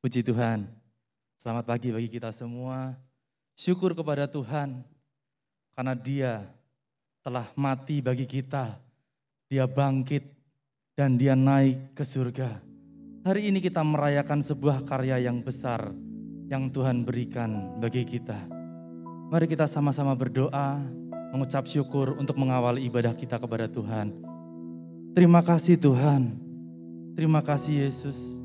Puji Tuhan, selamat pagi bagi kita semua. Syukur kepada Tuhan, karena Dia telah mati bagi kita. Dia bangkit dan Dia naik ke surga. Hari ini kita merayakan sebuah karya yang besar yang Tuhan berikan bagi kita. Mari kita sama-sama berdoa, mengucap syukur untuk mengawali ibadah kita kepada Tuhan. Terima kasih Tuhan, terima kasih Yesus.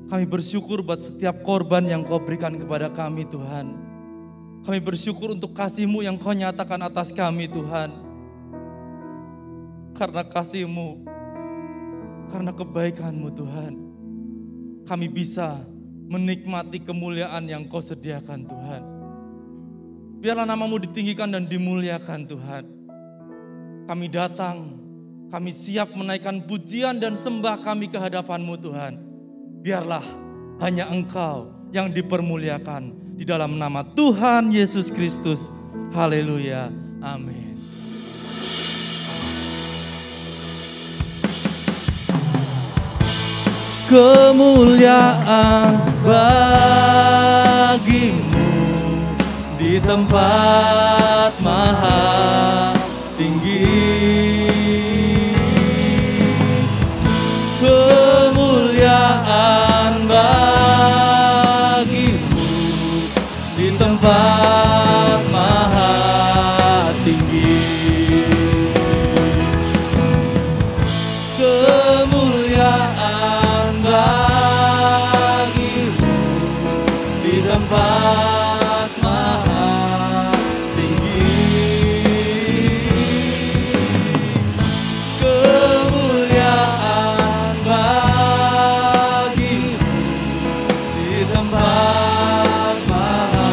Kami bersyukur buat setiap korban yang Kau berikan kepada kami Tuhan. Kami bersyukur untuk kasih-Mu yang Kau nyatakan atas kami Tuhan. Karena kasih-Mu, karena kebaikan-Mu Tuhan, kami bisa menikmati kemuliaan yang Kau sediakan Tuhan. Biarlah nama-Mu ditinggikan dan dimuliakan Tuhan. Kami datang, kami siap menaikkan pujian dan sembah kami ke hadapan-Mu Tuhan. Biarlah hanya Engkau yang dipermuliakan di dalam nama Tuhan Yesus Kristus. Haleluya. Amin. Kemuliaan bagi-Mu di tempat maha tinggi. Kemuliaan bagi-Mu di tempat maha tinggi. Kemuliaan bagi-Mu di tempat maha tinggi. Kemuliaan bagi-Mu di tempat maha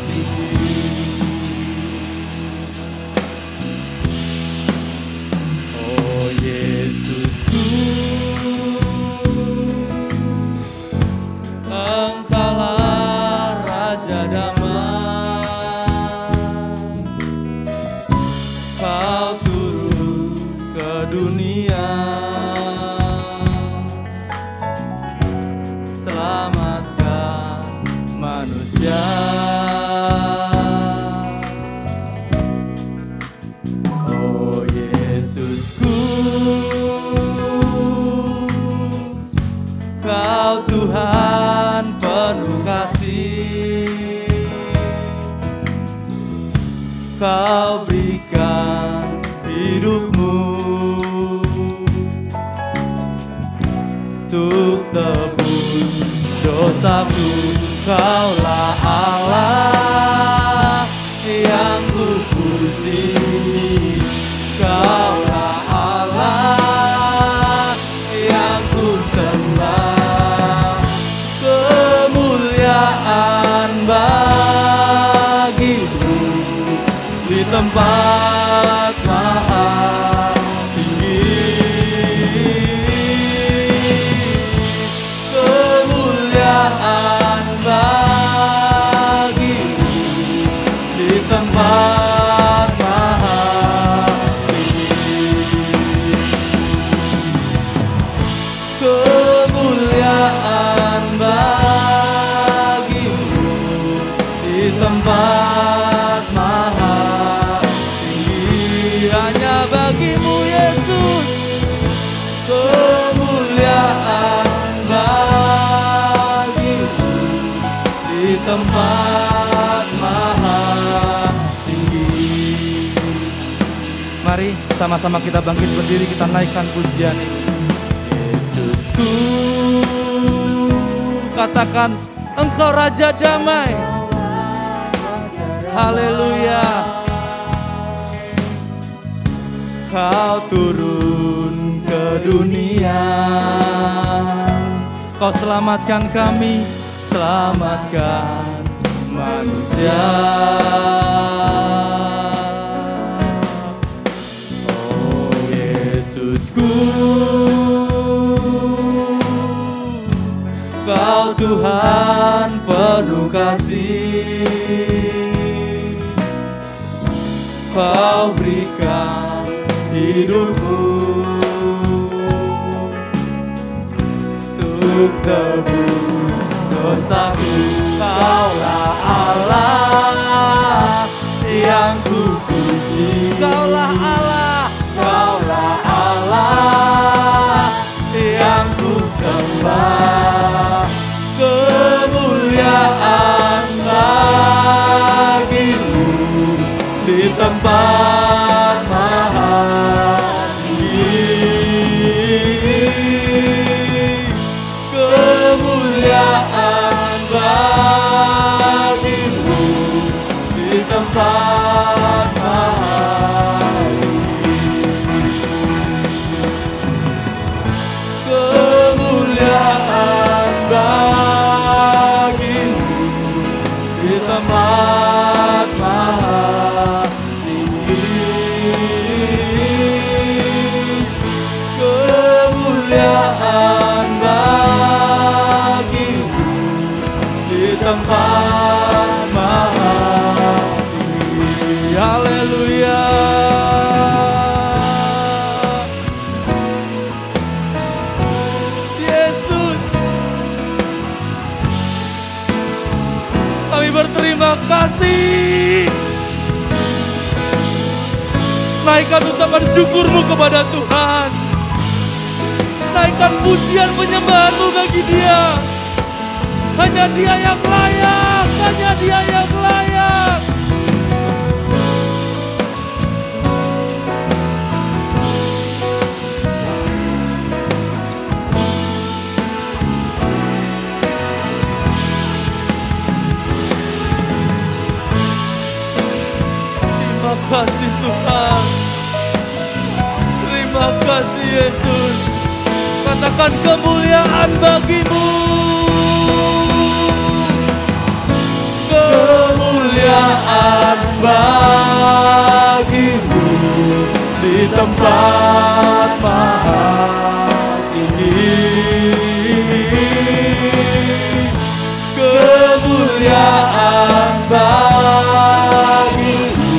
tinggi. Oh Yesusku, Engkaulah Raja damai. Kau turun ke dunia, selamatkan manusia. Oh Yesusku, Kau Tuhan penuh kasih. Kau berikan hidup-Mu untuk tebus dosaku. Kaulah Allah yang kupuji. Kaulah Allah yang kusembah. Kemuliaan bagi-Mu di tempat maha tinggi. Kemuliaan bagi-Mu di tempat maha tinggi. Kemuliaan bagi-Mu di tempat maha tinggi. Hanya bagi-Mu Yesus. Kemuliaan bagi-Mu di tempat maha tinggi. Mari sama-sama kita bangkit berdiri, kita naikkan pujian ini. Yesusku, katakan Engkau Raja damai. Haleluya. Kau turun ke dunia, Kau selamatkan kami, selamatkan manusia. Oh Yesusku, Kau Tuhan penuh kasih. Kau berikan hidup-Mu untuk tebus dosaku. Kaulah Allah yang ku puji. Kaulah Allah, Kaulah Allah yang ku sembah. Kemuliaan bagimu di tempat maha tinggi. Kemuliaan bagimu di tempat maha tinggi. Kemuliaan bagimu di tempat maha tinggi. Kemuliaan bagimu di tempat maha tinggi. Haleluya. Yesus, kami berterima kasih. Naikkan ucapan syukurmu kepada Tuhan. Naikkan pujian penyembahanmu bagi Dia. Hanya Dia yang layak, hanya Dia yang layak. Terima kasih Tuhan. Terima kasih Yesus. Katakan kemuliaan bagimu. Kemuliaan bagimu di tempat maha tinggi. Kemuliaan bagimu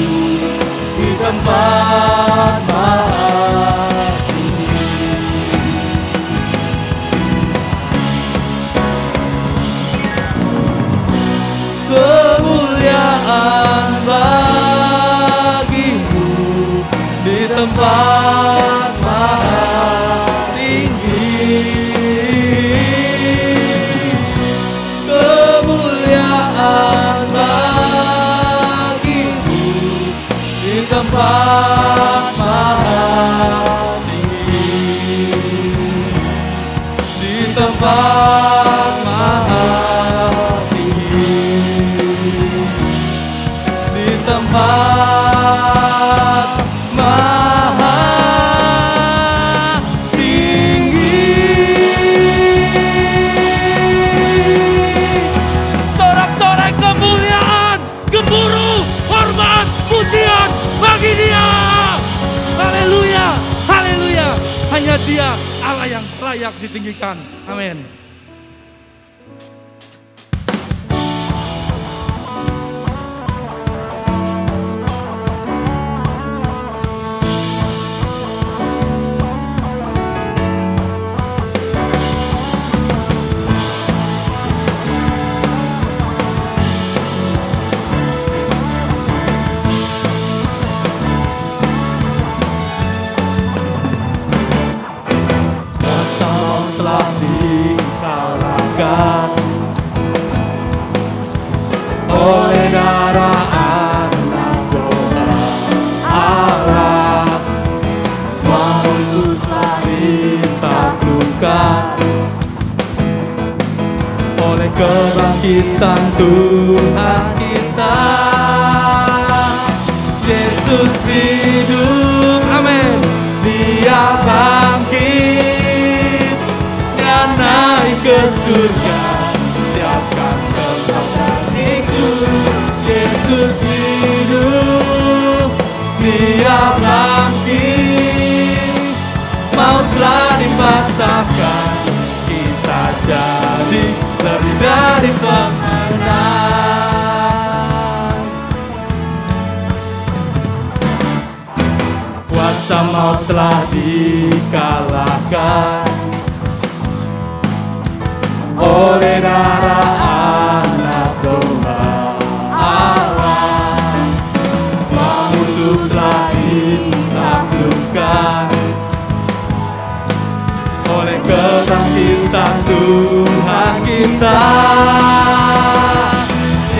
di tempat maha tinggi. Kemuliaan bagimu di tempat maha tinggi. Kemuliaan bagimu di tempat maha tinggi. Di tempat maha tempat maha tinggi. Sorak-sorai kemuliaan, gemuruh, hormat, pujian bagi Dia. Haleluya, haleluya. Hanya Dia Allah yang layak ditinggikan. Amin. Oleh darah anak domba Allah, semua musuh telah ditaklukkan. Oleh kebangkitan Tuhan kita, Yesus hidup, amin. Dia bangkit, Dia naik ke surga, siapkan tempat bagiku. Yesus hidup, Dia bangkit, maut telah dipatahkan, kita jadi lebih dari pemenang. Kuasa maut telah dikalahkan, oleh darah Anak Domba Allah. Semua musuh telah ditaklukkan oleh kebangkitan Tuhan kita.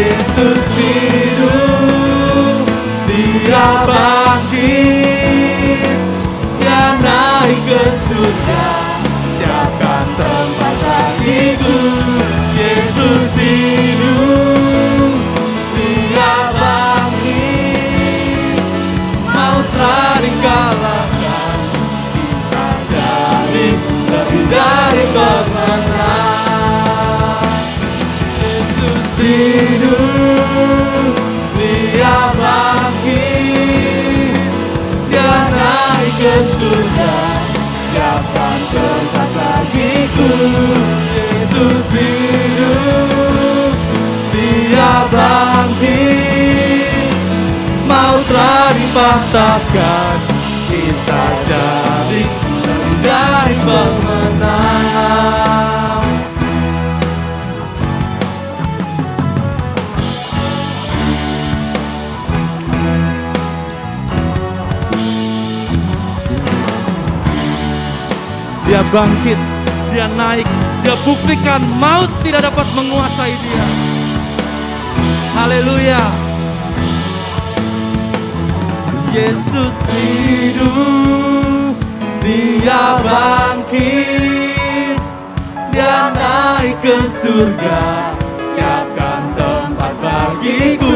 Yesus hidup, Dia bangkit, Dia naik ke surga, siapkan tempat bagiku. Yesus hidup, Dia bangkit, maut telah dikalahkan, kita jadi lebih dari pemenang. Yesus hidup, Dia bangkit, Dia naik ke surga, siapkan tempat bagiku. Yesus hidup, Dia bangkit, maut telah dipatahkan, kita jadi lebih dari pemenang. Dia bangkit, Dia naik, Dia buktikan maut tidak dapat menguasai Dia. Haleluya. Yesus hidup, Dia bangkit, Dia naik ke surga, siapkan tempat bagiku.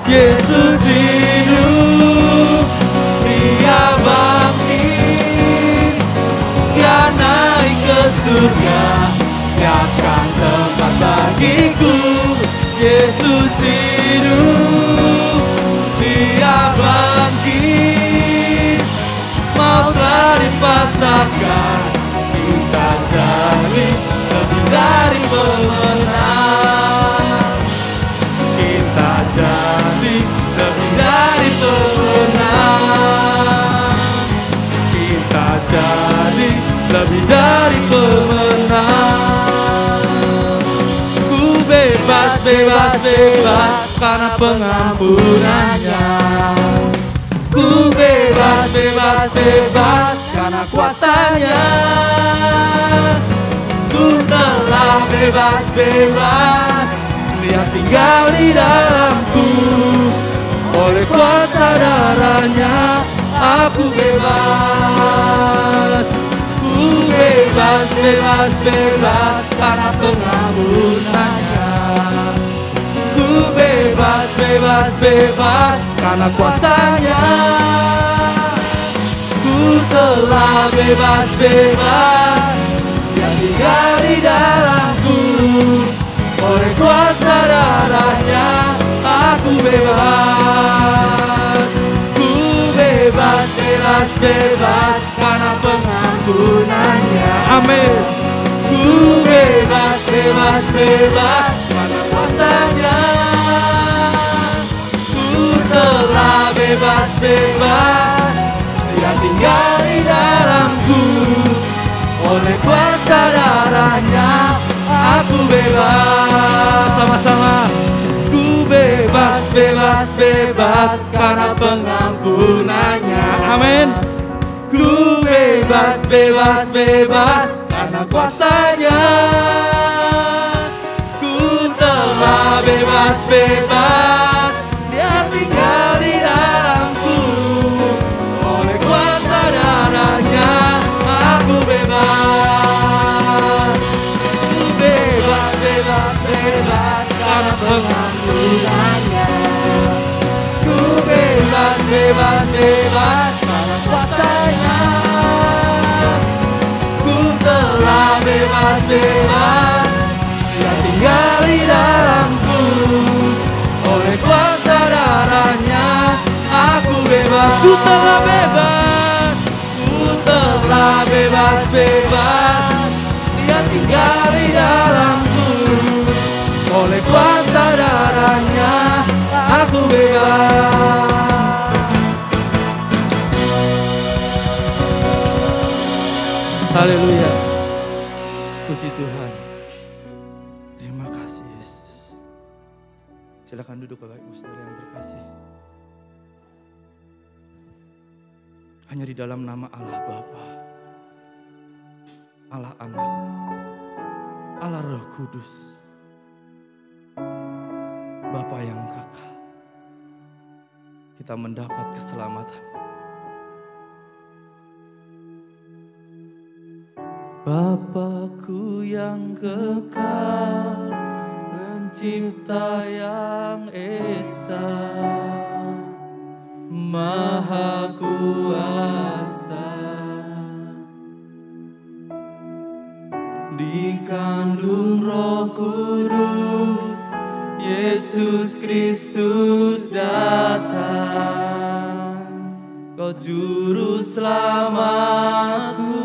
Yesus hidup, Dia bangkit, Dia naik ke surga, siapkan tempat bagiku. Yesus hidup, Dia bangkit, maut telah dipatahkan, kita jadi lebih dari pemenang. Kita jadi lebih dari pemenang. Kita jadi lebih dari pemenang. Ku bebas, bebas, bebas karena pengampunannya. Ku bebas, bebas, bebas karena kuasanya. Ku telah bebas, bebas, Dia tinggal di dalamku. Oleh kuasa darahnya aku bebas. Ku bebas, bebas, bebas karena pengampunannya. Ku bebas, bebas, bebas karena kuasanya. Ku telah bebas, bebas, Dia tinggal di dalamku. Oleh kuasa darahnya aku bebas. Ku bebas, bebas, bebas karena pengampunannya. Amin. Ku bebas, bebas, bebas karena kuasanya. Ku telah bebas, bebas, Dia tinggal di dalamku. Oleh kuasa darahnya aku bebas. Sama-sama. Ku bebas, bebas, bebas karena pengampunannya. Amin. Ku bebas, bebas, bebas karena kuasanya. Ku telah bebas, bebas, Dia tinggal di dalamku. Oleh kuasa darahnya aku bebas. Ku bebas, bebas, bebas karena pengampunannya. Ku bebas, bebas, bebas karena kuasanya. Ku telah bebas, bebas, Dia tinggal di dalamku. Oleh kuasa darahnya aku bebas. Ku telah bebas, ku telah bebas, bebas, Dia tinggal di dalamku. Oleh kuasa darahnya aku bebas. Haleluya. Silakan duduk Bapak Ibu Saudara yang terkasih. Hanya di dalam nama Allah Bapa, Allah Anak, Allah Roh Kudus, Bapa yang kekal, kita mendapat keselamatan. Bapakku yang kekal, Pencipta yang esa, Maha Kuasa, dikandung Roh Kudus, Yesus Kristus datang, Kau Juru Selamatku.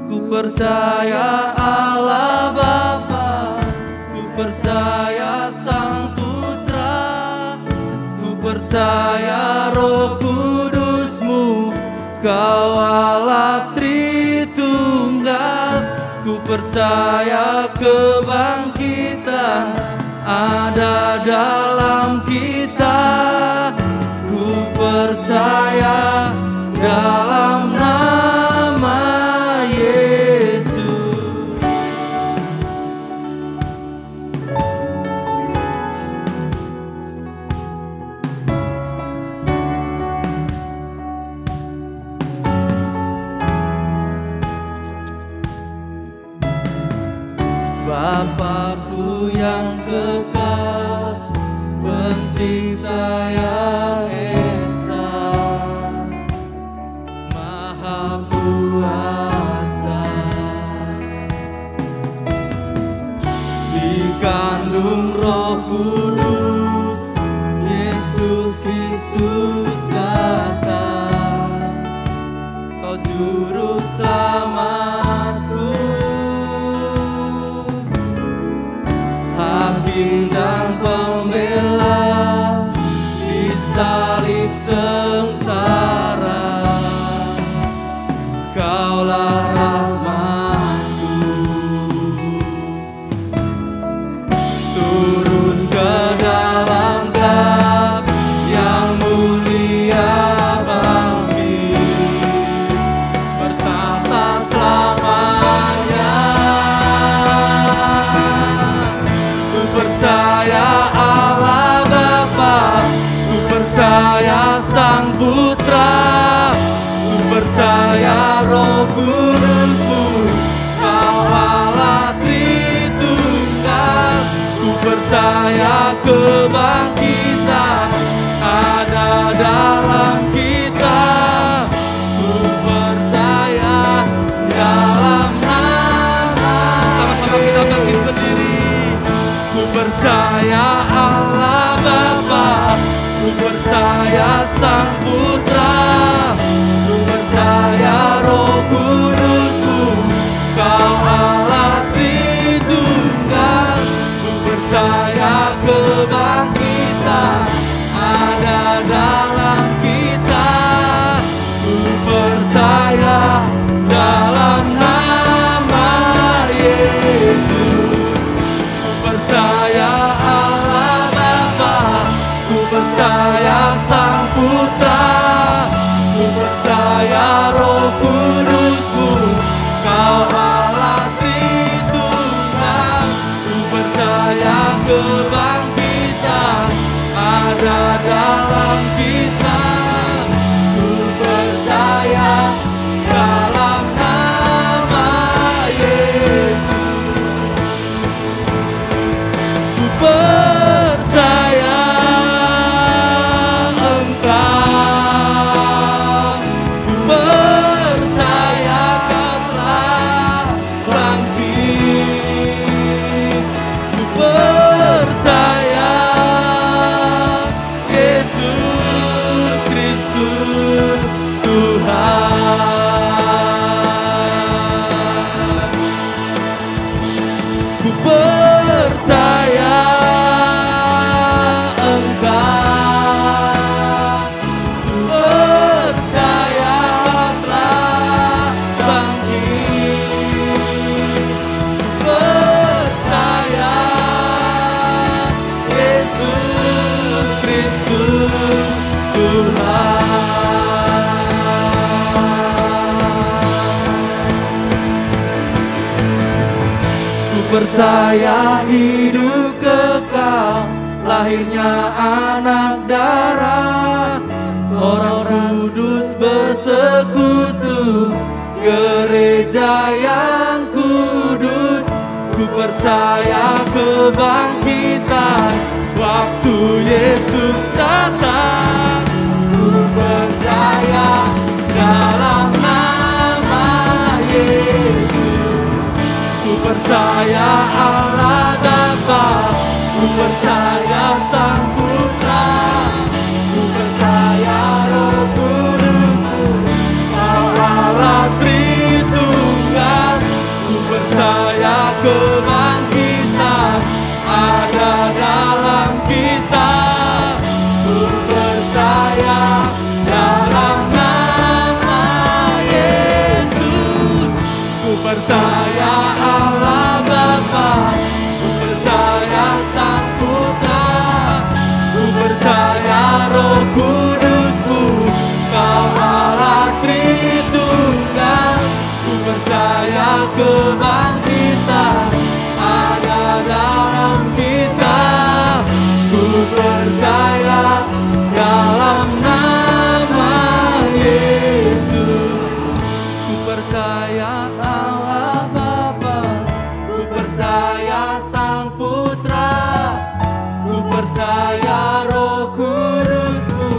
Ku percaya Allah Bapa, ku percaya Sang Putra, ku percaya Roh Kudus-Mu, Kau Allah Tritunggal. Ku percaya kebangkitan ada dalam kita, ku percaya dalam nama Yesus. Bapakku yang kekal, Pencipta yang esa, Maha Kuasa, dikandung Roh Kudus, Yesus Kristus datang, Kau Juru Selamatku, Hakim dan Pembela di salib sengsara, Kaulah rahmat-Ku. Turun ke dalam gelap yang mulia, bangkit bertahta selamanya. Ku percaya Allah Bapa, ku percaya Sang Putra, ku percaya Roh Kudus-Mu, Kau Allah Tritunggal. Ku percaya kebangkitan ada dalam kita, ku percaya dalam nama. Sama-sama kita bangkit berdiri. Ku percaya Allah Bapa, ku percaya Sang Putra, ku percaya Roh Kudus-Mu, Kau Allah Tritunggal. Ku percaya kebangkitan ada dalam kita, ku percaya dalam nama Yesus. Ku percaya Allah Bapa, ku percaya Sang Putra, ku percaya Roh Kudus-Mu, Kau Allah Tritunggal. Ku percaya kebangkitan ada dalam kita, ku percaya dalam nama Yesus. Ku percaya Engkau, ku percaya Kau telah bangkit. Ku percaya Yesus, percaya hidup kekal, lahirnya anak darah, orang kudus bersekutu, gereja yang kudus. Ku percaya kebangkitan waktu Yesus datang. Ku percaya dalam nama Yesus. Ku percaya Allah Bapa, ku percaya Sang Putra, ku percaya Roh Kudus, Allah Tritunggal. Ku percaya kebangkitan ada dalam kita. Ku percaya dalam nama Yesus. Ku percaya Allah Bapa, ku percaya Sang Putra, ku percaya Roh Kudus-Mu, Kau Allah Tritunggal. Ku percaya kebangkitan ada dalam kita. Ku percaya dalam nama Yesus. Ku percaya Allah Bapa, ku percaya Sang Putra, ku percaya Roh Kudus-Mu,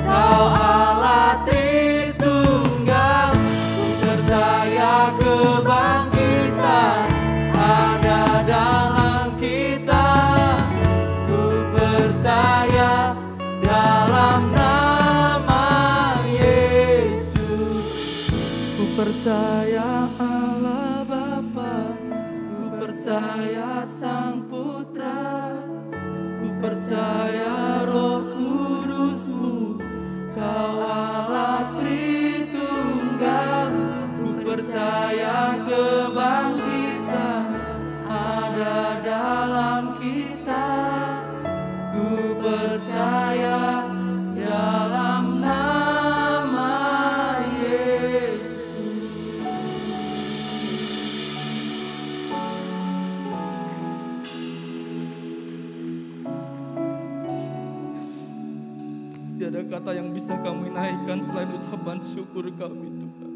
Kau Allah Tritunggal. Ku percaya kebangkitan ada dalam kita. Ku percaya dalam nama Yesus. Ku percaya Allah Bapa, ku percaya Sang Putra, ku percaya Roh Kudus-Mu, Kau Allah Tritunggal. Ku percaya kebangkitan ada dalam kita. Ku percaya dalam nama Yesus. Tiada kata yang bisa kami naikkan selain ucapan syukur kami, Tuhan.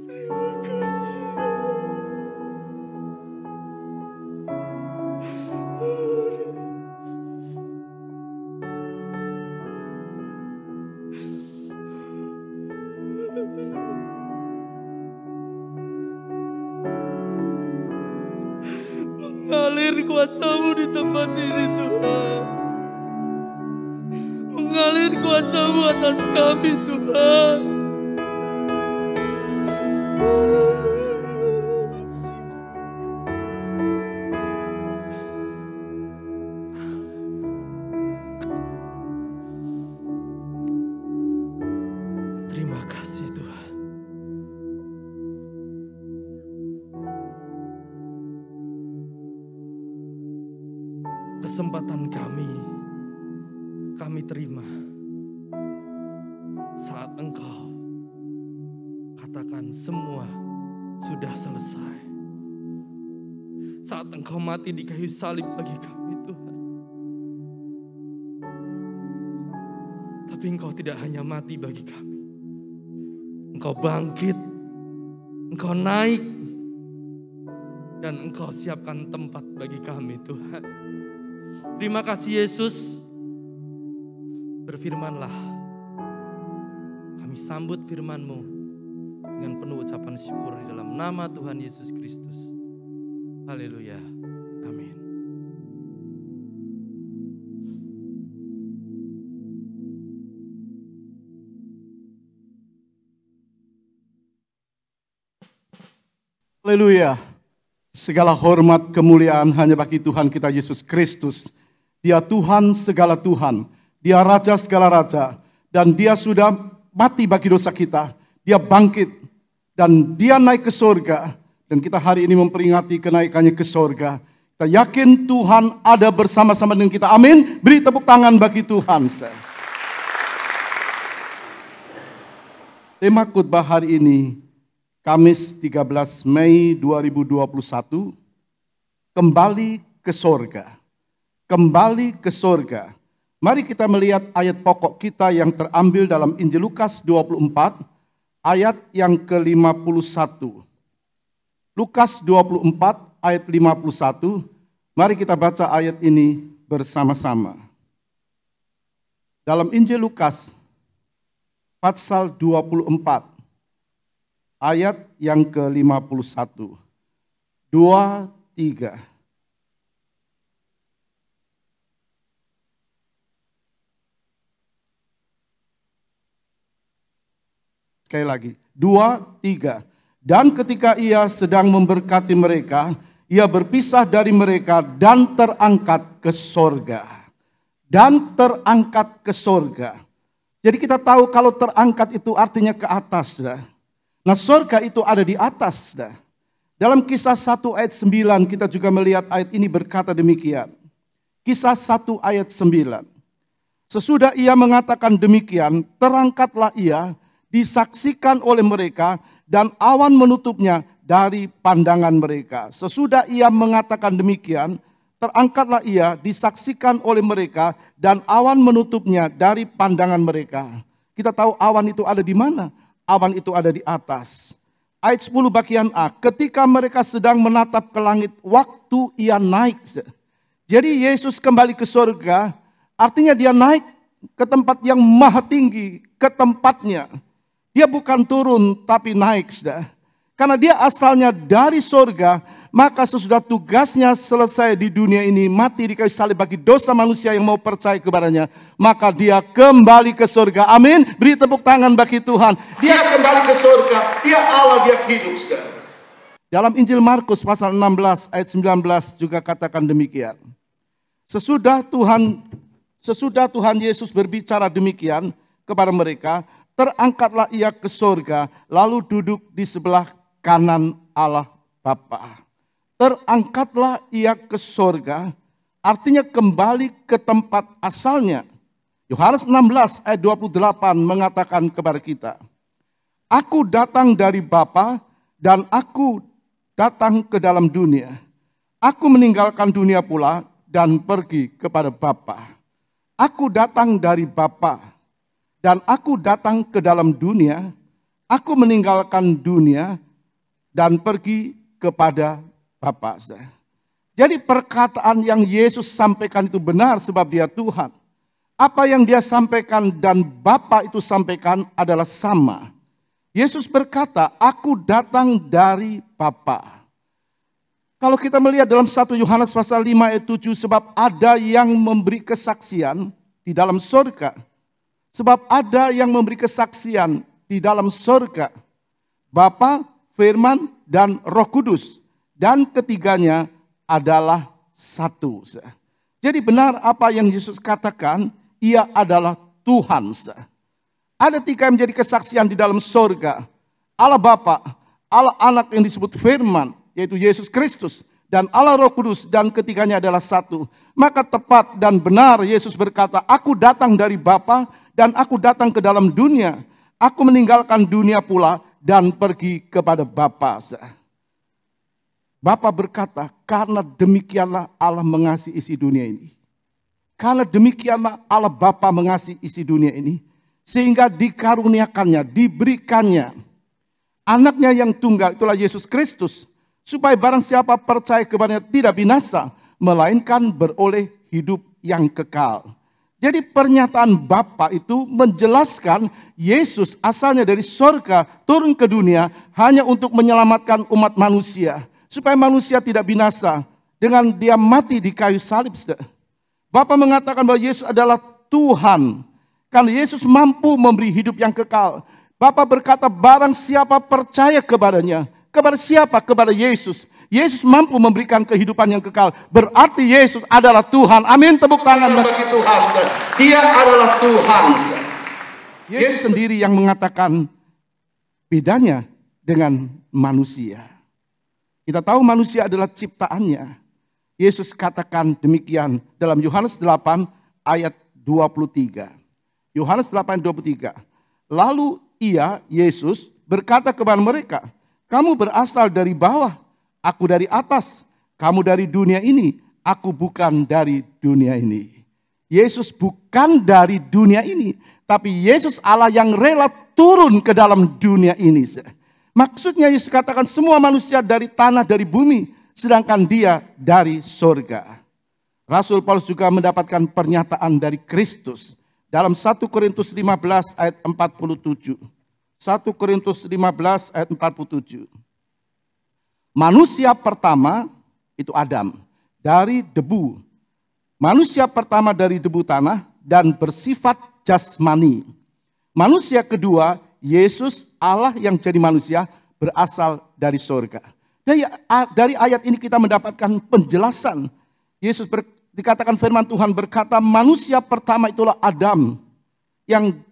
Terima kasih. Mengalir kuasa-Mu di tempat ini, Tuhan. Mengalir kuasa-Mu atas kami, Tuhan. Terima kasih, Tuhan. Kesempatan kami terima saat Engkau katakan semua sudah selesai. Saat Engkau mati di kayu salib bagi kami, Tuhan. Tapi Engkau tidak hanya mati bagi kami. Engkau bangkit, Engkau naik, dan Engkau siapkan tempat bagi kami, Tuhan. Terima kasih Yesus. Berfirmanlah. Kami sambut firman-Mu dengan penuh ucapan syukur di dalam nama Tuhan Yesus Kristus. Haleluya. Amin. Haleluya. Segala hormat kemuliaan hanya bagi Tuhan kita Yesus Kristus. Dia Tuhan segala Tuhan. Dia Raja segala Raja. Dan Dia sudah mati bagi dosa kita. Dia bangkit. Dan Dia naik ke surga. Dan kita hari ini memperingati kenaikannya ke surga. Kita yakin Tuhan ada bersama-sama dengan kita. Amin. Beri tepuk tangan bagi Tuhan. Tema khotbah hari ini, Kamis 13 Mei 2021, kembali ke sorga. Kembali ke sorga. Mari kita melihat ayat pokok kita yang terambil dalam Injil Lukas 24, ayat yang ke-51. Lukas 24, ayat 51. Mari kita baca ayat ini bersama-sama. Dalam Injil Lukas, pasal 24, ayat yang ke-51. 2, 3. Sekali lagi, 2, 3. Dan ketika ia sedang memberkati mereka, ia berpisah dari mereka dan terangkat ke sorga. Dan terangkat ke sorga. Jadi kita tahu kalau terangkat itu artinya ke atas. Nah, sorga itu ada di atas. Dalam Kisah 1 ayat 9 kita juga melihat ayat ini berkata demikian. Kisah 1 ayat 9. Sesudah ia mengatakan demikian, terangkatlah ia, disaksikan oleh mereka, dan awan menutupnya dari pandangan mereka. Sesudah ia mengatakan demikian, terangkatlah ia, disaksikan oleh mereka, dan awan menutupnya dari pandangan mereka. Kita tahu awan itu ada di mana? Awan itu ada di atas. Ayat 10 bagian A, ketika mereka sedang menatap ke langit, waktu ia naik. Jadi Yesus kembali ke surga, artinya dia naik ke tempat yang maha tinggi, ke tempatnya. Dia bukan turun tapi naik, saudara. Karena dia asalnya dari surga, maka sesudah tugasnya selesai di dunia ini, mati di kayu salib bagi dosa manusia yang mau percaya kepadanya, maka dia kembali ke surga. Amin. Beri tepuk tangan bagi Tuhan. Dia kembali ke surga. Dia Allah, dia hidup, saudara. Dalam Injil Markus pasal 16 ayat 19 juga katakan demikian. Sesudah Tuhan Yesus berbicara demikian kepada mereka, terangkatlah ia ke surga, lalu duduk di sebelah kanan Allah Bapa. Terangkatlah ia ke surga, artinya kembali ke tempat asalnya. Yohanes 16 ayat 28 mengatakan kepada kita, aku datang dari Bapa dan aku datang ke dalam dunia. Aku meninggalkan dunia pula dan pergi kepada Bapa. Aku datang dari Bapa dan aku datang ke dalam dunia, aku meninggalkan dunia dan pergi kepada Bapa. Jadi perkataan yang Yesus sampaikan itu benar sebab dia Tuhan. Apa yang dia sampaikan dan Bapa itu sampaikan adalah sama. Yesus berkata, aku datang dari Bapa. Kalau kita melihat dalam 1 Yohanes pasal 5 ayat 7, sebab ada yang memberi kesaksian di dalam surga. Sebab ada yang memberi kesaksian di dalam surga, Bapa, Firman, dan Roh Kudus. Dan ketiganya adalah satu. Jadi benar apa yang Yesus katakan, ia adalah Tuhan. Ada tiga yang menjadi kesaksian di dalam surga. Allah Bapa, Allah Anak yang disebut Firman, yaitu Yesus Kristus, dan Allah Roh Kudus, dan ketiganya adalah satu. Maka tepat dan benar Yesus berkata, aku datang dari Bapa, dan aku datang ke dalam dunia. Aku meninggalkan dunia pula dan pergi kepada Bapa. Bapa berkata, karena demikianlah Allah mengasihi isi dunia ini. Karena demikianlah Allah Bapa mengasihi isi dunia ini. Sehingga dikaruniakannya, diberikannya anaknya yang tunggal, itulah Yesus Kristus. Supaya barang siapa percaya kepadanya tidak binasa, melainkan beroleh hidup yang kekal. Jadi pernyataan Bapa itu menjelaskan Yesus asalnya dari surga turun ke dunia hanya untuk menyelamatkan umat manusia. Supaya manusia tidak binasa dengan dia mati di kayu salib. Bapa mengatakan bahwa Yesus adalah Tuhan. Karena Yesus mampu memberi hidup yang kekal. Bapa berkata barang siapa percaya kepadanya. Kepada siapa? Kepada Yesus. Yesus mampu memberikan kehidupan yang kekal. Berarti Yesus adalah Tuhan. Amin. Tepuk tangan bagi Tuhan. Dia adalah Tuhan. Yesus sendiri yang mengatakan bedanya dengan manusia. Kita tahu manusia adalah ciptaannya. Yesus katakan demikian dalam Yohanes 8 ayat 23. Yohanes 8 ayat 23. Lalu ia, Yesus, berkata kepada mereka, Kamu berasal dari bawah, aku dari atas. Kamu dari dunia ini, aku bukan dari dunia ini. Yesus bukan dari dunia ini, tapi Yesus Allah yang rela turun ke dalam dunia ini. Maksudnya Yesus katakan semua manusia dari tanah, dari bumi, sedangkan dia dari surga. Rasul Paulus juga mendapatkan pernyataan dari Kristus dalam 1 Korintus 15 ayat 47. 1 Korintus 15 ayat 47. Manusia pertama itu Adam, dari debu. Manusia pertama dari debu tanah dan bersifat jasmani. Manusia kedua, Yesus Allah yang jadi manusia, berasal dari surga. Dari ayat ini kita mendapatkan penjelasan. Yesus dikatakan firman Tuhan berkata, manusia pertama itulah Adam. Yang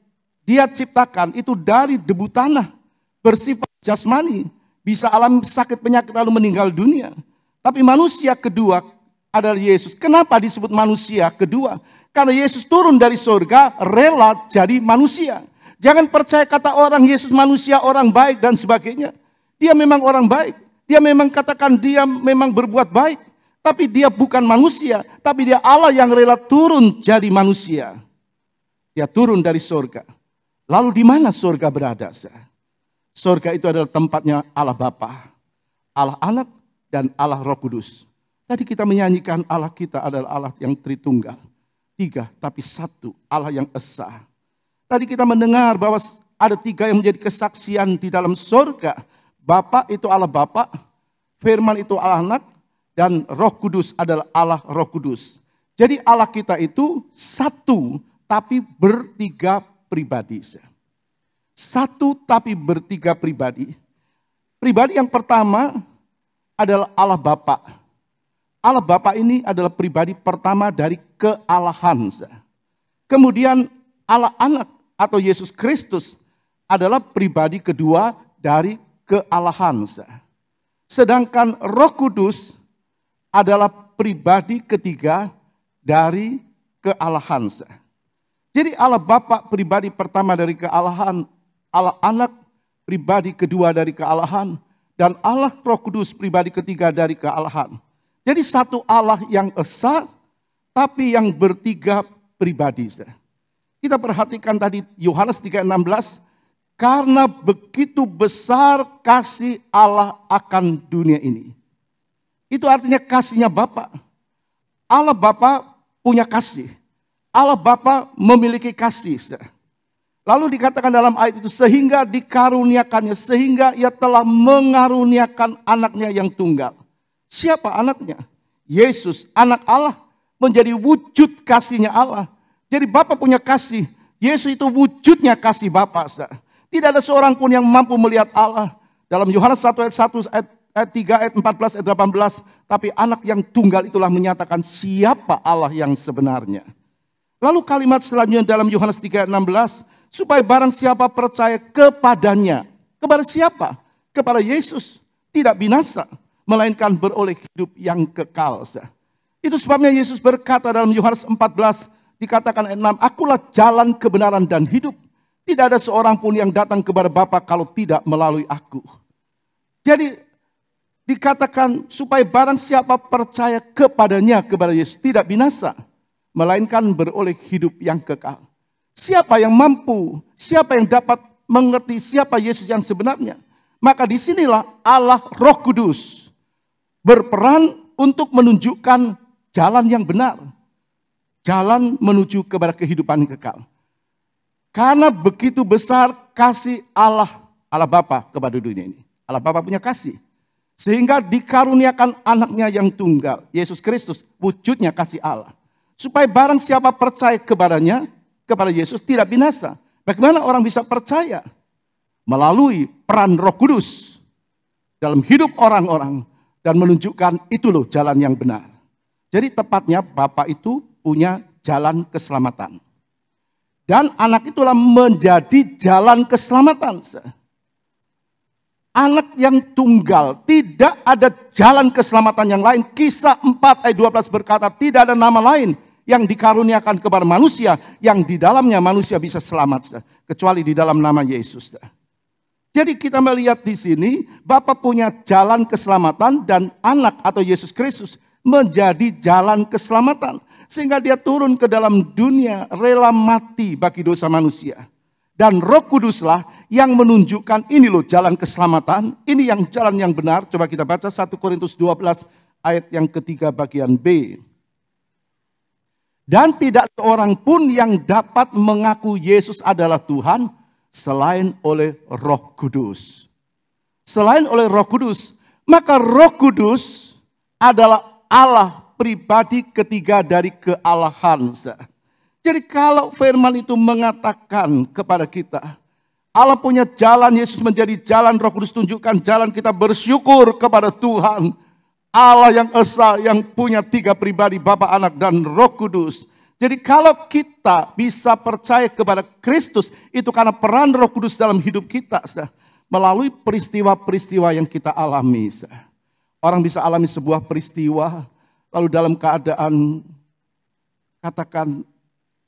dia ciptakan itu dari debu tanah, bersifat jasmani, bisa alami sakit penyakit lalu meninggal dunia. Tapi manusia kedua adalah Yesus. Kenapa disebut manusia kedua? Karena Yesus turun dari surga, rela jadi manusia. Jangan percaya kata orang Yesus manusia, orang baik dan sebagainya. Dia memang orang baik. Dia memang katakan dia memang berbuat baik. Tapi dia bukan manusia. Tapi dia Allah yang rela turun jadi manusia. Dia turun dari surga. Lalu di mana surga berada? Surga itu adalah tempatnya Allah Bapa, Allah Anak, dan Allah Roh Kudus. Tadi kita menyanyikan Allah kita adalah Allah yang Tritunggal. 3 tapi 1, Allah yang Esa. Tadi kita mendengar bahwa ada 3 yang menjadi kesaksian di dalam surga. Bapa itu Allah Bapa, Firman itu Allah Anak, dan Roh Kudus adalah Allah Roh Kudus. Jadi Allah kita itu 1 tapi ber3 pribadi. 1 tapi ber3 pribadi. Pribadi yang pertama adalah Allah Bapa. Allah Bapa ini adalah pribadi pertama dari kealahan. Kemudian Allah Anak atau Yesus Kristus adalah pribadi kedua dari kealahan. Sedangkan Roh Kudus adalah pribadi ketiga dari kealahan. Jadi Allah Bapa pribadi pertama dari kealahan, Allah Anak pribadi kedua dari kealahan, dan Allah Roh Kudus pribadi ketiga dari kealahan. Jadi satu Allah yang esa, tapi yang ber3 pribadi. Kita perhatikan tadi Yohanes 3:16, karena begitu besar kasih Allah akan dunia ini. Itu artinya kasihnya Bapa. Allah Bapa punya kasih. Allah Bapa memiliki kasih. Lalu dikatakan dalam ayat itu, sehingga dikaruniakannya, sehingga ia telah mengaruniakan anaknya yang tunggal. Siapa anaknya? Yesus, anak Allah, menjadi wujud kasihnya Allah. Jadi Bapa punya kasih, Yesus itu wujudnya kasih Bapa. Tidak ada seorang pun yang mampu melihat Allah. Dalam Yohanes 1 ayat 1, ayat 3, ayat 14, ayat 18. Tapi anak yang tunggal itulah menyatakan siapa Allah yang sebenarnya. Lalu kalimat selanjutnya dalam Yohanes 3 ayat 16. Supaya barang siapa percaya kepadanya. Kepada siapa? Kepada Yesus. Tidak binasa, melainkan beroleh hidup yang kekal. Itu sebabnya Yesus berkata dalam Yohanes 14, dikatakan ayat 6, akulah jalan kebenaran dan hidup. Tidak ada seorang pun yang datang kepada Bapa kalau tidak melalui aku. Jadi dikatakan supaya barang siapa percaya kepadanya, kepada Yesus, tidak binasa, melainkan beroleh hidup yang kekal. Siapa yang mampu, siapa yang dapat mengerti siapa Yesus yang sebenarnya? Maka disinilah Allah Roh Kudus berperan untuk menunjukkan jalan yang benar. Jalan menuju kepada kehidupan yang kekal. Karena begitu besar kasih Allah Bapa kepada dunia ini. Allah Bapa punya kasih. Sehingga dikaruniakan anaknya yang tunggal, Yesus Kristus, wujudnya kasih Allah. Supaya barang siapa percaya kepadanya, kepada Yesus tidak binasa. Bagaimana orang bisa percaya? Melalui peran Roh Kudus dalam hidup orang-orang dan menunjukkan itu loh jalan yang benar. Jadi tepatnya Bapa itu punya jalan keselamatan. Dan anak itulah menjadi jalan keselamatan. Anak yang tunggal, tidak ada jalan keselamatan yang lain. Kisah 4 ayat 12 berkata, tidak ada nama lain yang dikaruniakan kepada manusia, yang di dalamnya manusia bisa selamat, kecuali di dalam nama Yesus. Jadi kita melihat di sini, Bapa punya jalan keselamatan dan anak atau Yesus Kristus menjadi jalan keselamatan. Sehingga dia turun ke dalam dunia, rela mati bagi dosa manusia. Dan Roh Kuduslah yang menunjukkan ini loh jalan keselamatan, ini yang jalan yang benar. Coba kita baca 1 Korintus 12 ayat yang ketiga bagian B. Dan tidak seorang pun yang dapat mengaku Yesus adalah Tuhan selain oleh Roh Kudus. Selain oleh Roh Kudus, maka Roh Kudus adalah Allah pribadi ketiga dari kealahan. Jadi kalau firman itu mengatakan kepada kita, Allah punya jalan, Yesus menjadi jalan, Roh Kudus tunjukkan jalan, kita bersyukur kepada Tuhan. Allah yang esa, yang punya tiga pribadi, Bapa, Anak, dan Roh Kudus. Jadi kalau kita bisa percaya kepada Kristus, itu karena peran Roh Kudus dalam hidup kita. Melalui peristiwa-peristiwa yang kita alami. Orang bisa alami sebuah peristiwa, lalu dalam keadaan, katakan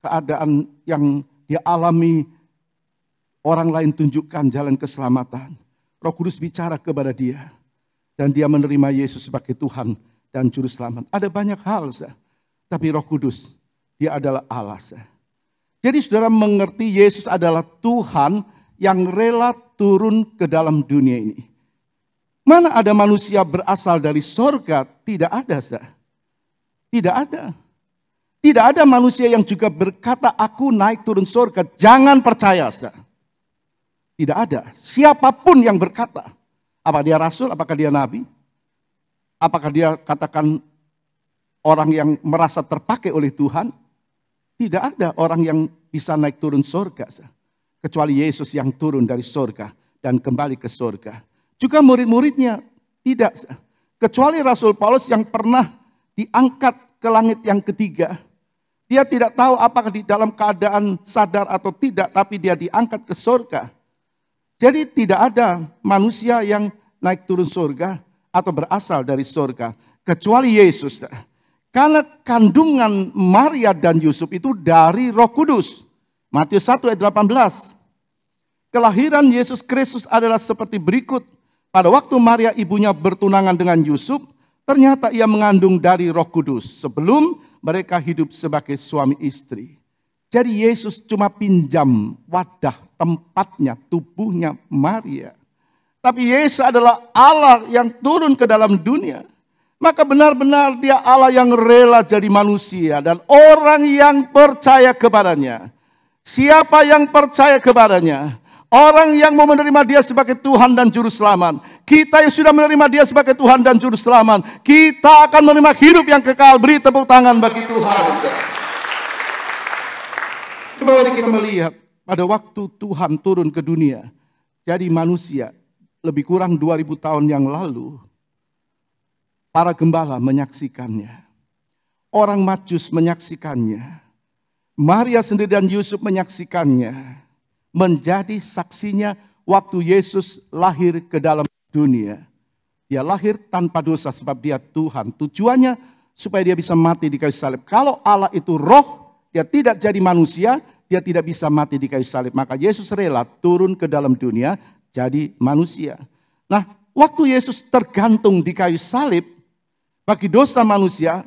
keadaan yang dia alami, orang lain tunjukkan jalan keselamatan. Roh Kudus bicara kepada dia. Dan dia menerima Yesus sebagai Tuhan dan Juru Selamat. Ada banyak hal, tapi Roh Kudus, dia adalah Allah. Jadi saudara mengerti Yesus adalah Tuhan yang rela turun ke dalam dunia ini. Mana ada manusia berasal dari sorga? Tidak ada. Tidak ada. Tidak ada manusia yang juga berkata, aku naik turun sorga. Jangan percaya. Tidak ada. Siapapun yang berkata. Apakah dia rasul? Apakah dia nabi? Apakah dia katakan orang yang merasa terpakai oleh Tuhan? Tidak ada orang yang bisa naik turun surga. Kecuali Yesus yang turun dari surga dan kembali ke surga. Juga murid-muridnya tidak. Kecuali Rasul Paulus yang pernah diangkat ke langit yang ketiga. Dia tidak tahu apakah di dalam keadaan sadar atau tidak, tapi dia diangkat ke surga. Jadi tidak ada manusia yang naik turun surga atau berasal dari surga. Kecuali Yesus. Karena kandungan Maria dan Yusuf itu dari Roh Kudus. Matius 1 ayat 18. Kelahiran Yesus Kristus adalah seperti berikut. Pada waktu Maria ibunya bertunangan dengan Yusuf, ternyata ia mengandung dari Roh Kudus. Sebelum mereka hidup sebagai suami istri. Jadi Yesus cuma pinjam wadah, tempatnya, tubuhnya Maria. Tapi Yesus adalah Allah yang turun ke dalam dunia. Maka benar-benar dia Allah yang rela jadi manusia. Dan orang yang percaya kepadanya. Siapa yang percaya kepadanya? Orang yang mau menerima dia sebagai Tuhan dan Juru Selamat. Kita yang sudah menerima dia sebagai Tuhan dan Juru Selamat. Kita akan menerima hidup yang kekal. Beri tepuk tangan bagi Tuhan. Coba mari kita melihat pada waktu Tuhan turun ke dunia. Jadi manusia lebih kurang 2000 tahun yang lalu. Para gembala menyaksikannya. Orang Majus menyaksikannya. Maria sendiri dan Yusuf menyaksikannya. Menjadi saksinya waktu Yesus lahir ke dalam dunia. Dia lahir tanpa dosa sebab dia Tuhan. Tujuannya supaya dia bisa mati di kayu salib. Kalau Allah itu roh, dia tidak jadi manusia, dia tidak bisa mati di kayu salib. Maka Yesus rela turun ke dalam dunia jadi manusia. Nah, waktu Yesus tergantung di kayu salib, bagi dosa manusia,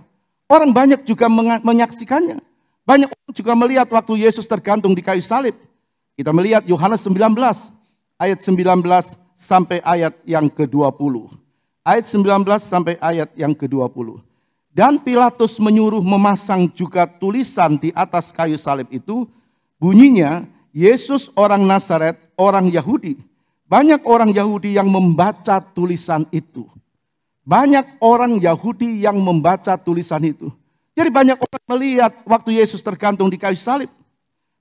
orang banyak juga menyaksikannya. Banyak orang juga melihat waktu Yesus tergantung di kayu salib. Kita melihat Yohanes 19, ayat 19 sampai ayat yang ke-20. Ayat 19 sampai ayat yang ke-20. Dan Pilatus menyuruh memasang juga tulisan di atas kayu salib itu. Bunyinya, Yesus orang Nazaret, orang Yahudi. Banyak orang Yahudi yang membaca tulisan itu. Banyak orang Yahudi yang membaca tulisan itu. Jadi banyak orang melihat waktu Yesus tergantung di kayu salib.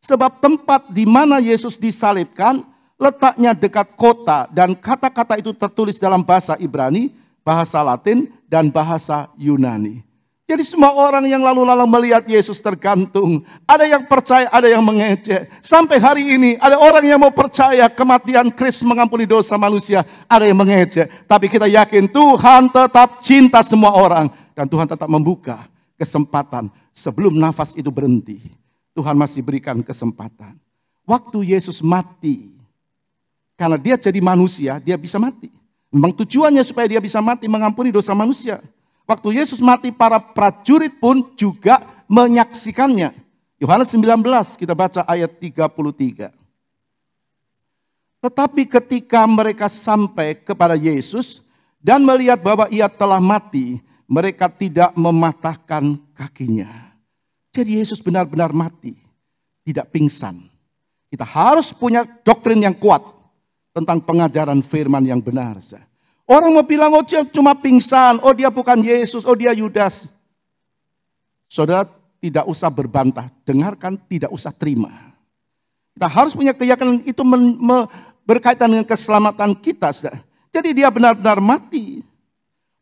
Sebab tempat di mana Yesus disalibkan letaknya dekat kota. Dan kata-kata itu tertulis dalam bahasa Ibrani, bahasa Latin, dan bahasa Yunani. Jadi semua orang yang lalu-lalang melihat Yesus tergantung. Ada yang percaya, ada yang mengejek. Sampai hari ini ada orang yang mau percaya kematian Kristus mengampuni dosa manusia. Ada yang mengejek. Tapi kita yakin Tuhan tetap cinta semua orang. Dan Tuhan tetap membuka kesempatan sebelum nafas itu berhenti. Tuhan masih berikan kesempatan. Waktu Yesus mati, Karena dia jadi manusia, dia bisa mati. Memang tujuannya supaya dia bisa mati, mengampuni dosa manusia. Waktu Yesus mati, para prajurit pun juga menyaksikannya. Yohanes 19, kita baca ayat 33. Tetapi ketika mereka sampai kepada Yesus dan melihat bahwa ia telah mati, mereka tidak mematahkan kakinya. Jadi Yesus benar-benar mati, tidak pingsan. Kita harus punya doktrin yang kuat tentang pengajaran firman yang benar. Orang mau bilang, oh dia cuma pingsan, oh dia bukan Yesus, oh dia Yudas. Saudara tidak usah berbantah, dengarkan, tidak usah terima. Kita harus punya keyakinan itu berkaitan dengan keselamatan kita. Jadi dia benar-benar mati.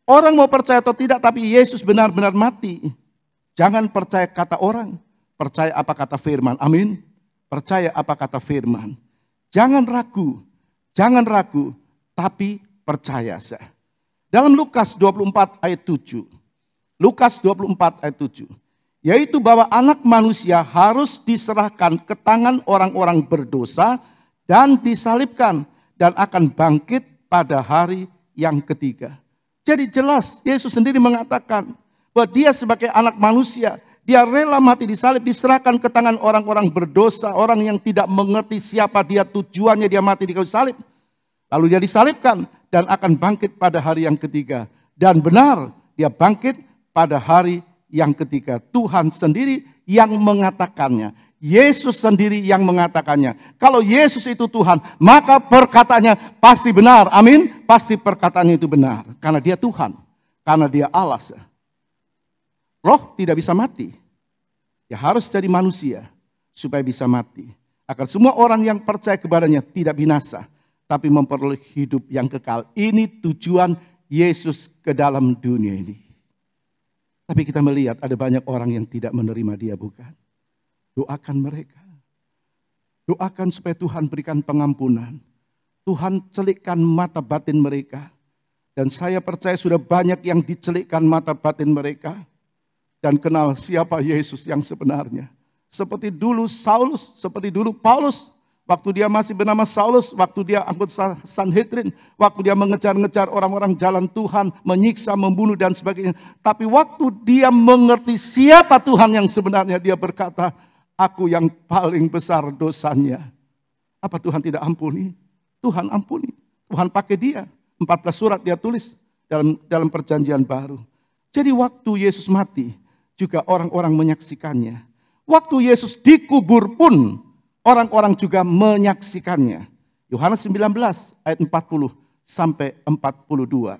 Orang mau percaya atau tidak, tapi Yesus benar-benar mati. Jangan percaya kata orang, percaya apa kata firman. Amin. Percaya apa kata firman. Jangan ragu, tapi percaya. Dalam Lukas 24 ayat 7. Lukas 24 ayat 7. Yaitu bahwa anak manusia harus diserahkan ke tangan orang-orang berdosa dan disalibkan dan akan bangkit pada hari yang ketiga. Jadi jelas Yesus sendiri mengatakan bahwa dia sebagai anak manusia, dia rela mati disalib, diserahkan ke tangan orang-orang berdosa, orang yang tidak mengerti siapa dia, tujuannya dia mati di kayu salib. Lalu dia disalibkan dan akan bangkit pada hari yang ketiga. Dan benar, dia bangkit pada hari yang ketiga. Tuhan sendiri yang mengatakannya. Yesus sendiri yang mengatakannya. Kalau Yesus itu Tuhan, maka perkataannya pasti benar. Amin. Pasti perkataannya itu benar. Karena dia Tuhan. Karena dia Allah. Roh tidak bisa mati. Ya harus jadi manusia supaya bisa mati. Agar semua orang yang percaya kepadanya tidak binasa, tapi memperoleh hidup yang kekal. Ini tujuan Yesus ke dalam dunia ini. Tapi kita melihat ada banyak orang yang tidak menerima dia, bukan? Doakan mereka. Doakan supaya Tuhan berikan pengampunan. Tuhan celikkan mata batin mereka. Dan saya percaya sudah banyak yang dicelikkan mata batin mereka. Dan kenal siapa Yesus yang sebenarnya. Seperti dulu Saulus, seperti dulu Paulus. Waktu dia masih bernama Saulus, waktu dia anggota Sanhedrin, waktu dia mengejar-ngejar orang-orang jalan Tuhan, menyiksa, membunuh dan sebagainya. Tapi waktu dia mengerti siapa Tuhan yang sebenarnya, dia berkata, aku yang paling besar dosanya. Apa Tuhan tidak ampuni? Tuhan ampuni. Tuhan pakai dia. 14 surat dia tulis dalam perjanjian baru. Jadi waktu Yesus mati, juga orang-orang menyaksikannya. Waktu Yesus dikubur pun, orang-orang juga menyaksikannya. Yohanes 19 ayat 40 sampai 42.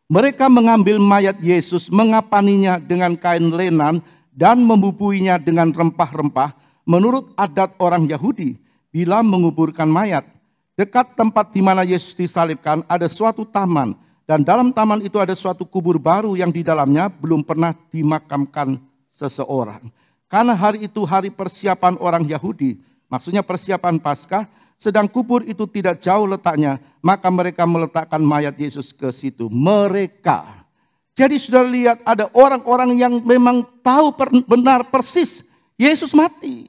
Mereka mengambil mayat Yesus, mengapaninya dengan kain lenan dan membubuinya dengan rempah-rempah menurut adat orang Yahudi. Bila menguburkan mayat, dekat tempat di mana Yesus disalibkan ada suatu taman. Dan dalam taman itu ada suatu kubur baru yang di dalamnya belum pernah dimakamkan seseorang. Karena hari itu hari persiapan orang Yahudi, maksudnya persiapan Paskah, sedang kubur itu tidak jauh letaknya, maka mereka meletakkan mayat Yesus ke situ. Mereka. Jadi sudah lihat ada orang-orang yang memang tahu benar persis Yesus mati.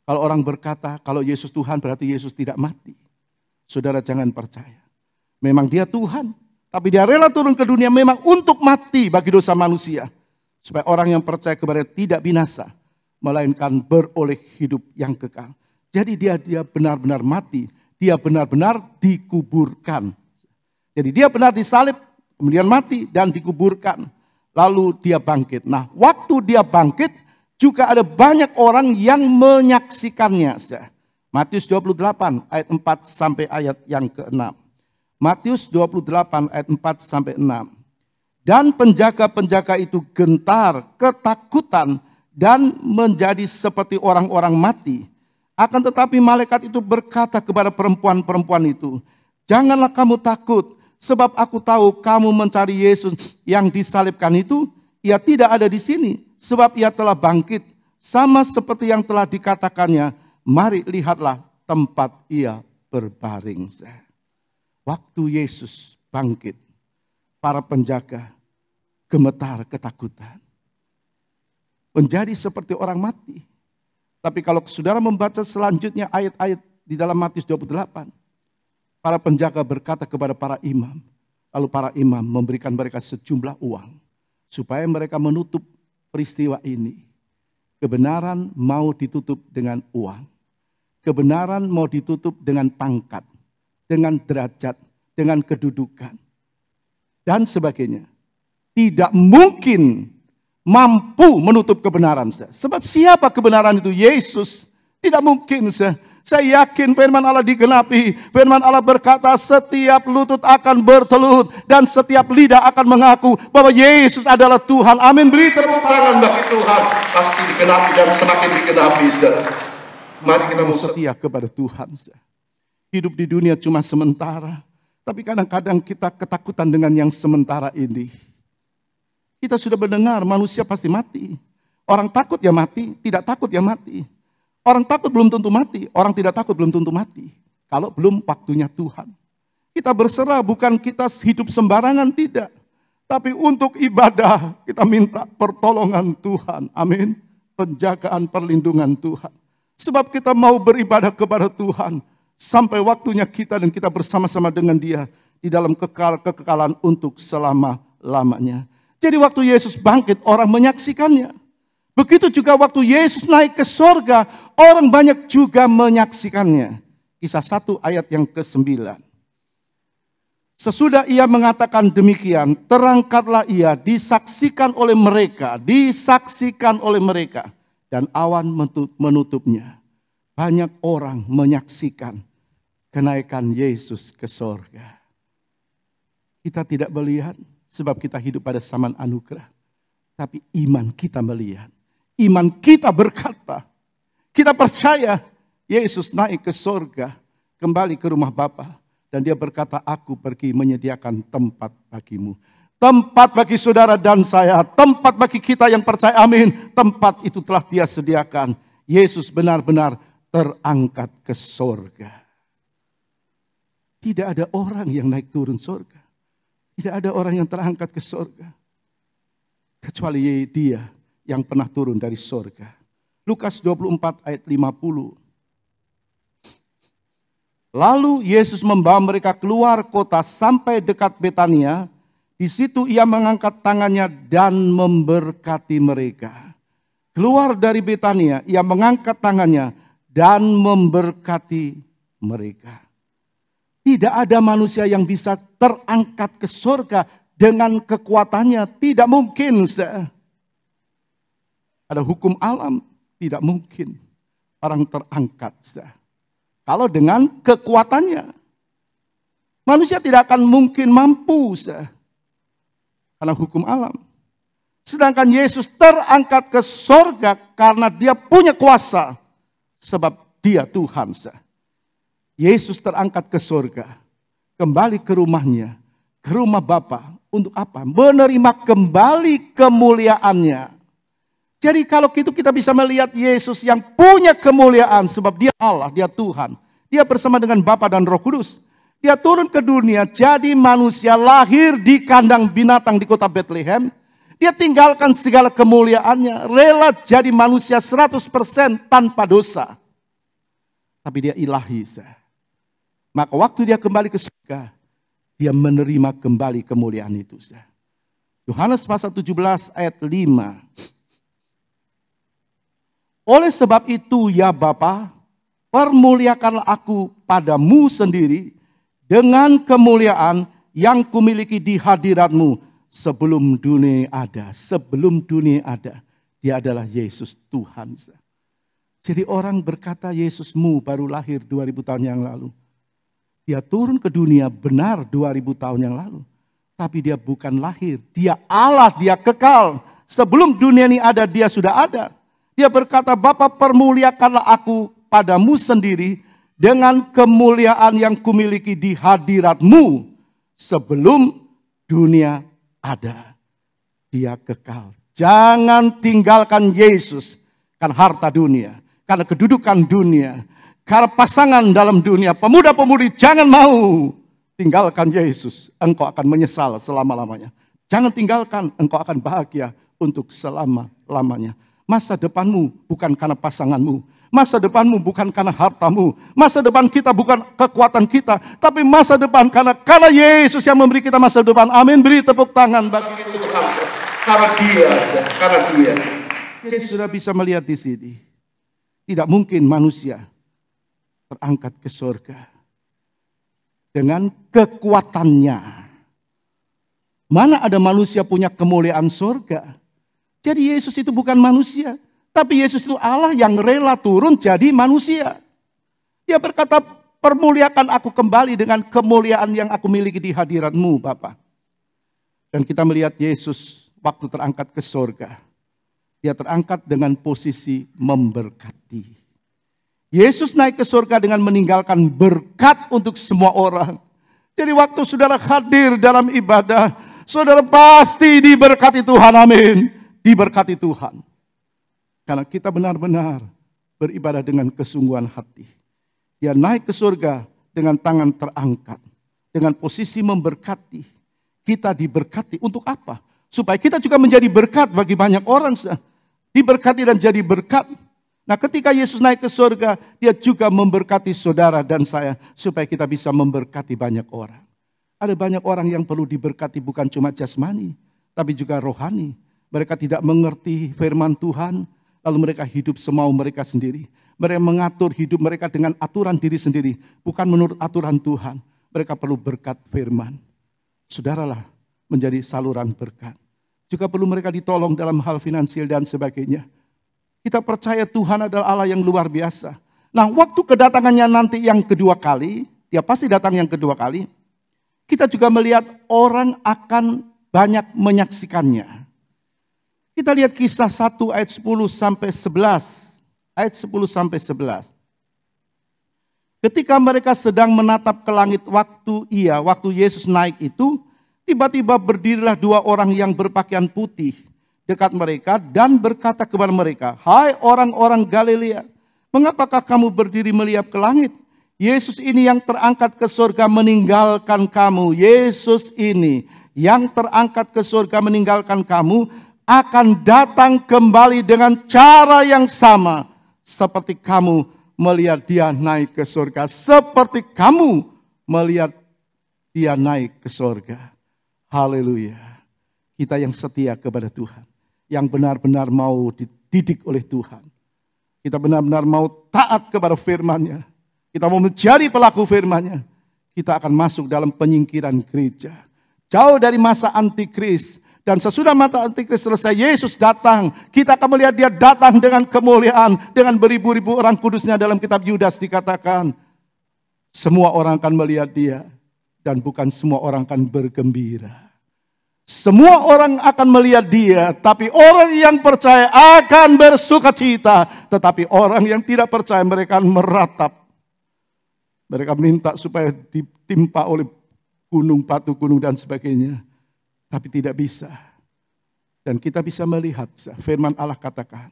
Kalau orang berkata kalau Yesus Tuhan berarti Yesus tidak mati. Saudara jangan percaya. Memang dia Tuhan, tapi dia rela turun ke dunia memang untuk mati bagi dosa manusia. Supaya orang yang percaya kepada tidak binasa, melainkan beroleh hidup yang kekal. Jadi dia benar-benar mati, dia benar-benar dikuburkan. Jadi dia benar disalib, kemudian mati dan dikuburkan. Lalu dia bangkit. Nah waktu dia bangkit, juga ada banyak orang yang menyaksikannya. Matius 28 ayat 4 sampai ayat yang ke-6. Matius 28 ayat 4 sampai 6. Dan penjaga-penjaga itu gentar, ketakutan, dan menjadi seperti orang-orang mati. Akan tetapi malaikat itu berkata kepada perempuan-perempuan itu, janganlah kamu takut, sebab aku tahu kamu mencari Yesus yang disalibkan itu. Ia tidak ada di sini, sebab ia telah bangkit, sama seperti yang telah dikatakannya. Mari lihatlah tempat ia berbaring. Waktu Yesus bangkit, para penjaga gemetar ketakutan. Menjadi seperti orang mati. Tapi kalau saudara membaca selanjutnya ayat-ayat di dalam Matius 28. Para penjaga berkata kepada para imam, lalu para imam memberikan mereka sejumlah uang supaya mereka menutup peristiwa ini. Kebenaran mau ditutup dengan uang. Kebenaran mau ditutup dengan pangkat, dengan derajat, dengan kedudukan, dan sebagainya. Tidak mungkin mampu menutup kebenaran. Sebab siapa kebenaran itu? Yesus. Tidak mungkin. Saya yakin firman Allah digenapi. Firman Allah berkata setiap lutut akan bertelut dan setiap lidah akan mengaku bahwa Yesus adalah Tuhan. Amin. Beri tepuk tangan bagi Tuhan. Pasti digenapi dan semakin digenapi. Mari kita mau setia kepada Tuhan. Hidup di dunia cuma sementara. Tapi kadang-kadang kita ketakutan dengan yang sementara ini. Kita sudah mendengar manusia pasti mati. Orang takut ya mati, tidak takut ya mati. Orang takut belum tentu mati, orang tidak takut belum tentu mati. Kalau belum waktunya Tuhan. Kita berserah, bukan kita hidup sembarangan, tidak. Tapi untuk ibadah kita minta pertolongan Tuhan. Amin. Penjagaan perlindungan Tuhan. Sebab kita mau beribadah kepada Tuhan. Sampai waktunya kita dan kita bersama-sama dengan Dia. Di dalam kekekalan untuk selama-lamanya. Jadi waktu Yesus bangkit, orang menyaksikannya. Begitu juga waktu Yesus naik ke sorga, orang banyak juga menyaksikannya. Kisah 1 ayat yang ke-9. Sesudah ia mengatakan demikian, terangkatlah ia, disaksikan oleh mereka, dan awan menutupnya. Banyak orang menyaksikan kenaikan Yesus ke sorga. Kita tidak melihat, sebab kita hidup pada zaman anugerah. Tapi iman kita melihat. Iman kita berkata. Kita percaya Yesus naik ke sorga. Kembali ke rumah Bapa. Dan dia berkata, aku pergi menyediakan tempat bagimu. Tempat bagi saudara dan saya. Tempat bagi kita yang percaya. Amin. Tempat itu telah dia sediakan. Yesus benar-benar terangkat ke sorga. Tidak ada orang yang naik turun sorga. Tidak ada orang yang terangkat ke sorga. Kecuali Dia yang pernah turun dari sorga. Lukas 24 ayat 50. Lalu Yesus membawa mereka keluar kota sampai dekat Betania. Di situ ia mengangkat tangannya dan memberkati mereka. Keluar dari Betania, ia mengangkat tangannya dan memberkati mereka. Tidak ada manusia yang bisa terangkat ke surga dengan kekuatannya. Tidak mungkin. Ada hukum alam. Tidak mungkin orang terangkat. Kalau dengan kekuatannya. Manusia tidak akan mungkin mampu. Karena hukum alam. Sedangkan Yesus terangkat ke surga karena dia punya kuasa. Sebab dia Tuhan. Yesus terangkat ke surga, kembali ke rumahnya, ke rumah Bapa. Untuk apa? Menerima kembali kemuliaannya. Jadi kalau gitu kita bisa melihat Yesus yang punya kemuliaan, sebab dia Allah, dia Tuhan. Dia bersama dengan Bapa dan Roh Kudus. Dia turun ke dunia, jadi manusia, lahir di kandang binatang di kota Bethlehem. Dia tinggalkan segala kemuliaannya, rela jadi manusia 100% tanpa dosa. Tapi dia ilahi. Maka waktu dia kembali ke surga, dia menerima kembali kemuliaan itu. Yohanes pasal 17 ayat 5. Oleh sebab itu ya Bapa, permuliakanlah aku padamu sendiri dengan kemuliaan yang kumiliki di hadiratmu sebelum dunia ada. Sebelum dunia ada, dia adalah Yesus Tuhan. Jadi orang berkata Yesusmu baru lahir 2000 tahun yang lalu. Dia turun ke dunia benar 2000 tahun yang lalu. Tapi dia bukan lahir. Dia Allah, dia kekal. Sebelum dunia ini ada, dia sudah ada. Dia berkata, Bapa permuliakanlah aku padamu sendiri dengan kemuliaan yang kumiliki di hadiratmu sebelum dunia ada. Dia kekal. Jangan tinggalkan Yesus karena harta dunia, karena kedudukan dunia, karena pasangan dalam dunia. Pemuda-pemudi jangan mau tinggalkan Yesus. Engkau akan menyesal selama-lamanya. Jangan tinggalkan, engkau akan bahagia untuk selama-lamanya. Masa depanmu bukan karena pasanganmu. Masa depanmu bukan karena hartamu. Masa depan kita bukan kekuatan kita. Tapi masa depan karena Yesus yang memberi kita masa depan. Amin. Beri tepuk tangan bagi Tuhan. Karena dia. Jadi sudah bisa melihat di sini. Tidak mungkin manusia terangkat ke surga dengan kekuatannya. Mana ada manusia punya kemuliaan surga? Jadi Yesus itu bukan manusia. Tapi Yesus itu Allah yang rela turun jadi manusia. Dia berkata, permuliakan aku kembali dengan kemuliaan yang aku miliki di hadiratmu Bapa. Dan kita melihat Yesus waktu terangkat ke surga. Dia terangkat dengan posisi memberkati. Yesus naik ke surga dengan meninggalkan berkat untuk semua orang. Jadi waktu saudara hadir dalam ibadah, saudara pasti diberkati Tuhan, amin. Diberkati Tuhan. Karena kita benar-benar beribadah dengan kesungguhan hati. Dia naik ke surga dengan tangan terangkat. Dengan posisi memberkati. Kita diberkati untuk apa? Supaya kita juga menjadi berkat bagi banyak orang. Diberkati dan jadi berkat. Nah ketika Yesus naik ke surga, dia juga memberkati saudara dan saya. Supaya kita bisa memberkati banyak orang. Ada banyak orang yang perlu diberkati bukan cuma jasmani. Tapi juga rohani. Mereka tidak mengerti firman Tuhan. Lalu mereka hidup semau mereka sendiri. Mereka mengatur hidup mereka dengan aturan diri sendiri. Bukan menurut aturan Tuhan. Mereka perlu berkat firman. Saudaralah menjadi saluran berkat. Juga perlu mereka ditolong dalam hal finansial dan sebagainya. Kita percaya Tuhan adalah Allah yang luar biasa. Nah waktu kedatangannya nanti yang kedua kali. Dia pasti datang yang kedua kali. Kita juga melihat orang akan banyak menyaksikannya. Kita lihat kisah 1 ayat 10 sampai 11. Ayat 10 sampai 11. Ketika mereka sedang menatap ke langit waktu Yesus naik itu, tiba-tiba berdirilah dua orang yang berpakaian putih dekat mereka dan berkata kepada mereka, "Hai orang-orang Galilea, mengapakah kamu berdiri melihat ke langit? Yesus ini yang terangkat ke surga meninggalkan kamu. Yesus ini yang terangkat ke surga meninggalkan kamu akan datang kembali dengan cara yang sama seperti kamu melihat dia naik ke surga. Seperti kamu melihat dia naik ke surga." Haleluya. Kita yang setia kepada Tuhan, yang benar-benar mau dididik oleh Tuhan. Kita benar-benar mau taat kepada firman-Nya. Kita mau menjadi pelaku firman-Nya. Kita akan masuk dalam penyingkiran gereja. Jauh dari masa antikris. Dan sesudah masa antikris selesai, Yesus datang. Kita akan melihat dia datang dengan kemuliaan. Dengan beribu-ribu orang kudusnya dalam kitab Yudas dikatakan. Semua orang akan melihat dia. Dan bukan semua orang akan bergembira. Semua orang akan melihat dia. Tapi orang yang percaya akan bersuka cita. Tetapi orang yang tidak percaya mereka akan meratap. Mereka minta supaya ditimpa oleh gunung, batu gunung dan sebagainya. Tapi tidak bisa. Dan kita bisa melihat firman Allah katakan.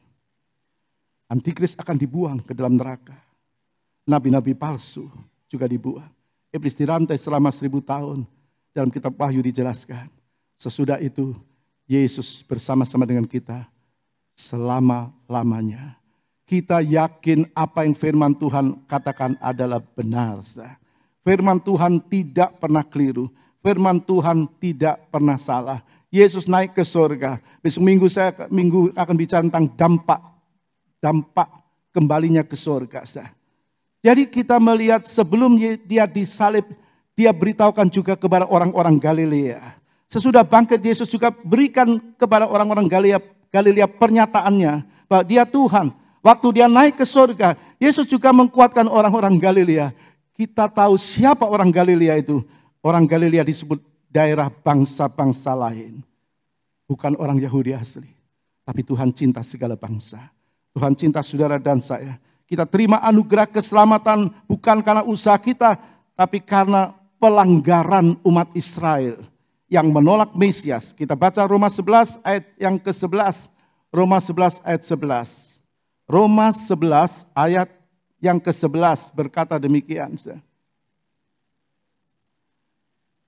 Antikris akan dibuang ke dalam neraka. Nabi-nabi palsu juga dibuang. Iblis dirantai selama 1000 tahun. Dalam kitab Wahyu dijelaskan. Sesudah itu Yesus bersama-sama dengan kita selama-lamanya. Kita yakin apa yang firman Tuhan katakan adalah benar. Firman Tuhan tidak pernah keliru. Firman Tuhan tidak pernah salah. Yesus naik ke surga. Besok minggu akan bicara tentang dampak kembalinya ke surga. Jadi kita melihat sebelum dia disalib, dia beritahukan juga kepada orang-orang Galilea. Sesudah bangkit Yesus juga berikan kepada orang-orang Galilea pernyataannya bahwa dia Tuhan. Waktu dia naik ke surga, Yesus juga menguatkan orang-orang Galilea. Kita tahu siapa orang Galilea itu. Orang Galilea disebut daerah bangsa-bangsa lain. Bukan orang Yahudi asli. Tapi Tuhan cinta segala bangsa. Tuhan cinta saudara dan saya. Kita terima anugerah keselamatan bukan karena usaha kita. Tapi karena pelanggaran umat Israel. Yang menolak Mesias. Kita baca Roma 11 ayat yang ke-11. Roma 11 ayat 11. Roma 11 ayat yang ke-11 berkata demikian.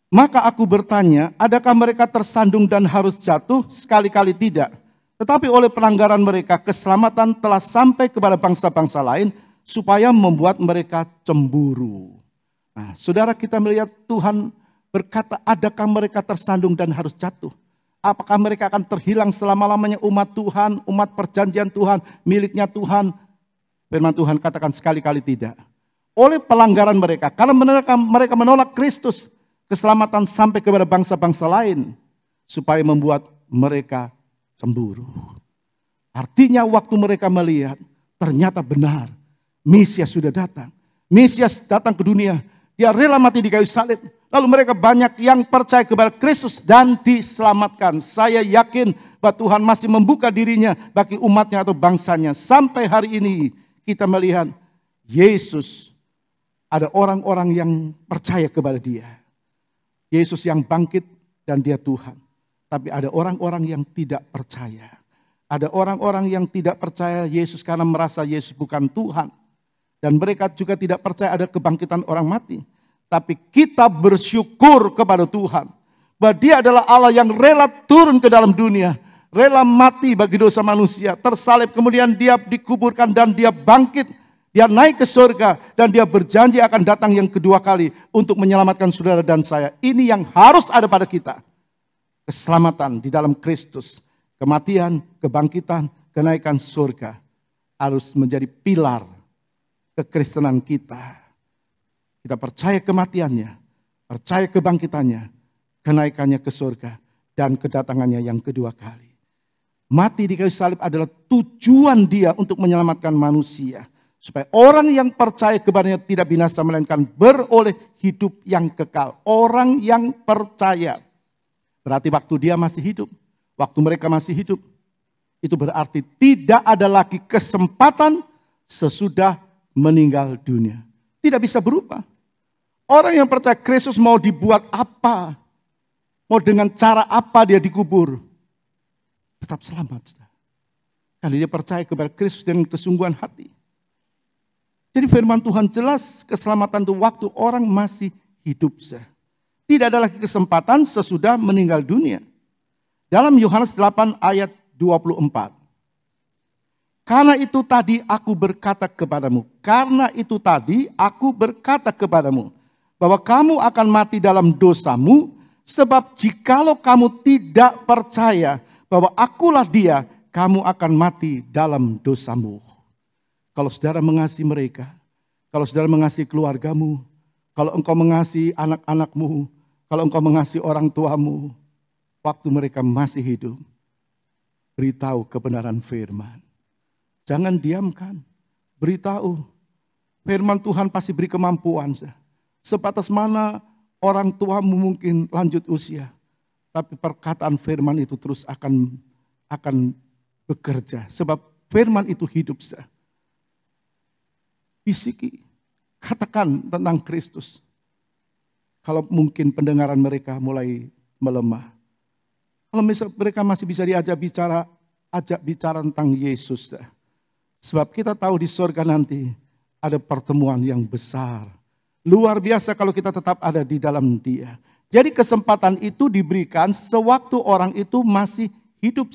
Maka aku bertanya, adakah mereka tersandung dan harus jatuh? Sekali-kali tidak. Tetapi oleh pelanggaran mereka, keselamatan telah sampai kepada bangsa-bangsa lain, supaya membuat mereka cemburu. Nah, saudara, kita melihat Tuhan berkata, adakah mereka tersandung dan harus jatuh? Apakah mereka akan terhilang selama-lamanya umat Tuhan, umat perjanjian Tuhan, miliknya Tuhan? Firman Tuhan katakan sekali-kali tidak. Oleh pelanggaran mereka, karena mereka menolak Kristus, keselamatan sampai kepada bangsa-bangsa lain, supaya membuat mereka cemburu. Artinya waktu mereka melihat, ternyata benar, Mesias sudah datang. Mesias datang ke dunia, dia rela mati di kayu salib. Lalu mereka banyak yang percaya kepada Kristus dan diselamatkan. Saya yakin bahwa Tuhan masih membuka dirinya bagi umatnya atau bangsanya. Sampai hari ini kita melihat Yesus, ada orang-orang yang percaya kepada dia. Yesus yang bangkit dan dia Tuhan. Tapi ada orang-orang yang tidak percaya. Ada orang-orang yang tidak percaya Yesus karena merasa Yesus bukan Tuhan. Dan mereka juga tidak percaya ada kebangkitan orang mati. Tapi kita bersyukur kepada Tuhan, bahwa dia adalah Allah yang rela turun ke dalam dunia. Rela mati bagi dosa manusia. Tersalib, kemudian dia dikuburkan dan dia bangkit. Dia naik ke surga dan dia berjanji akan datang yang kedua kali untuk menyelamatkan saudara dan saya. Ini yang harus ada pada kita. Keselamatan di dalam Kristus. Kematian, kebangkitan, kenaikan surga. Harus menjadi pilar kekristenan kita. Kita percaya kematiannya, percaya kebangkitannya, kenaikannya ke surga, dan kedatangannya yang kedua kali. Mati di kayu salib adalah tujuan dia untuk menyelamatkan manusia. Supaya orang yang percaya kepadanya tidak binasa, melainkan beroleh hidup yang kekal. Orang yang percaya. Berarti waktu dia masih hidup, waktu mereka masih hidup, itu berarti tidak ada lagi kesempatan sesudah meninggal dunia. Tidak bisa berubah. Orang yang percaya Kristus mau dibuat apa, mau dengan cara apa dia dikubur, tetap selamat. Karena dia percaya kepada Kristus dengan kesungguhan hati. Jadi firman Tuhan jelas, keselamatan itu waktu orang masih hidup. Tidak ada lagi kesempatan sesudah meninggal dunia. Dalam Yohanes 8 ayat 24. Karena itu tadi aku berkata kepadamu, bahwa kamu akan mati dalam dosamu, sebab jikalau kamu tidak percaya bahwa akulah dia, kamu akan mati dalam dosamu. Kalau saudara mengasihi mereka, kalau saudara mengasihi keluargamu, kalau engkau mengasihi anak-anakmu, kalau engkau mengasihi orang tuamu, waktu mereka masih hidup, beritahu kebenaran firman. Jangan diamkan, beritahu. Firman Tuhan pasti beri kemampuan. Sebatas mana orang tuamu mungkin lanjut usia, tapi perkataan firman itu terus akan bekerja. Sebab firman itu hidup. Bisiki, katakan tentang Kristus. Kalau mungkin pendengaran mereka mulai melemah. Kalau mereka masih bisa ajak bicara tentang Yesus. Sebab kita tahu di surga nanti ada pertemuan yang besar. Luar biasa kalau kita tetap ada di dalam dia. Jadi kesempatan itu diberikan sewaktu orang itu masih hidup.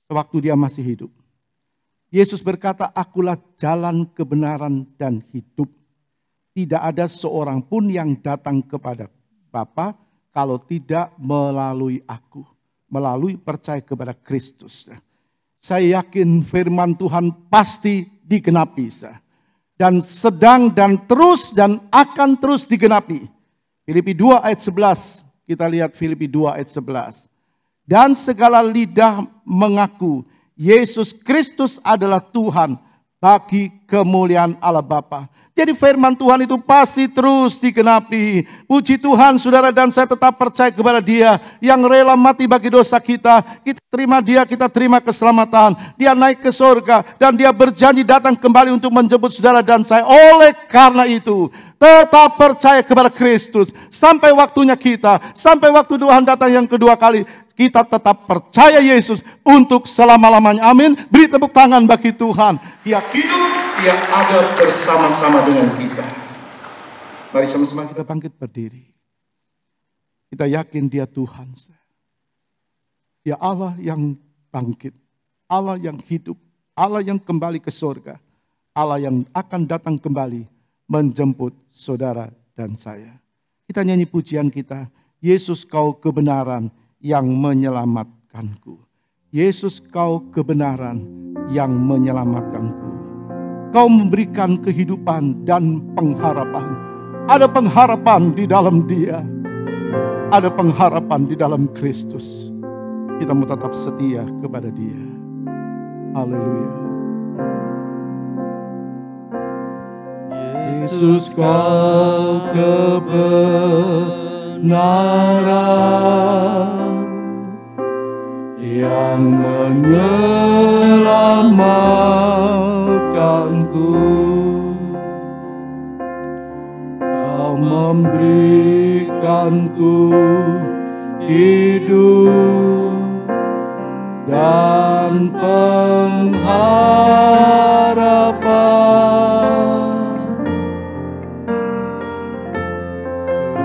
Sewaktu dia masih hidup. Yesus berkata, akulah jalan kebenaran dan hidup. Tidak ada seorang pun yang datang kepada Bapa kalau tidak melalui aku. Melalui percaya kepada Kristus. Saya yakin firman Tuhan pasti digenapi. Dan sedang dan terus dan akan terus digenapi. Filipi 2 ayat 11. Kita lihat Filipi 2 ayat 11. Dan segala lidah mengaku Yesus Kristus adalah Tuhan bagi kemuliaan Allah Bapa. Jadi firman Tuhan itu pasti terus digenapi. Puji Tuhan, saudara dan saya tetap percaya kepada Dia yang rela mati bagi dosa kita. Kita terima Dia, kita terima keselamatan. Dia naik ke surga dan Dia berjanji datang kembali untuk menjemput saudara dan saya. Oleh karena itu, tetap percaya kepada Kristus. Sampai waktunya kita, sampai waktu Tuhan datang yang kedua kali, kita tetap percaya Yesus untuk selama-lamanya. Amin. Beri tepuk tangan bagi Tuhan. Dia hidup, Dia ada bersama-sama dengan kita. Mari sama-sama kita bangkit berdiri. Kita yakin Dia Tuhan. Dia Allah yang bangkit, Allah yang hidup, Allah yang kembali ke surga, Allah yang akan datang kembali menjemput saudara dan saya. Kita nyanyi pujian kita, Yesus kau kebenaran yang menyelamatkanku. Yesus kau kebenaran yang menyelamatkanku. Kau memberikan kehidupan dan pengharapan. Ada pengharapan di dalam Dia. Ada pengharapan di dalam Kristus. Kita mau tetap setia kepada Dia. Haleluya. Yesus kau kebenaran yang menyelamatkanku. Kau memberikanku hidup dan pengharapan.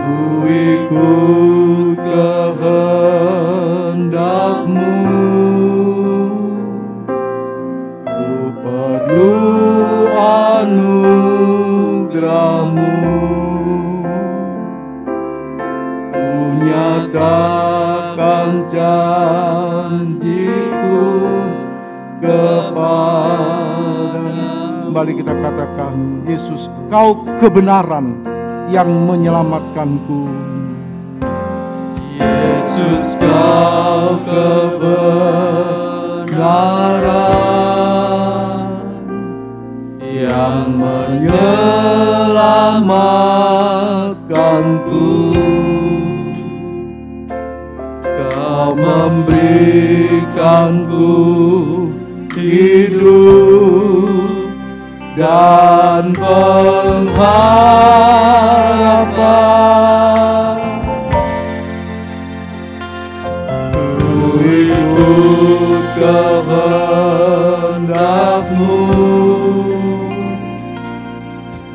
Ku ikut kehendak-Mu, ku perlu anugerah-Mu. Ku nyatakan janji-Ku kepada-Mu. Mari kita katakan, Yesus, kau kebenaran yang menyelamatkanku. Yesus kau kebenaran yang menyelamatkanku. Kau memberikanku hidup dan pengharapan. Ku ikut kehendak-Mu,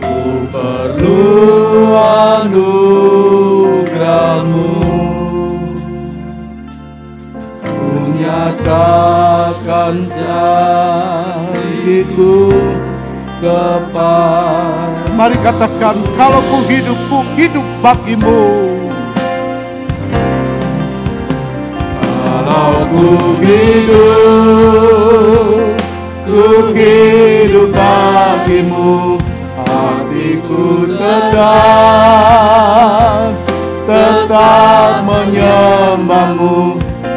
ku perlu anugerah-Mu. Ku nyatakan janji-Ku kepada. Mari katakan, kalau ku hidup bagi-Mu. Kalau ku hidup bagi-Mu, hatiku tetap menyembah-Mu.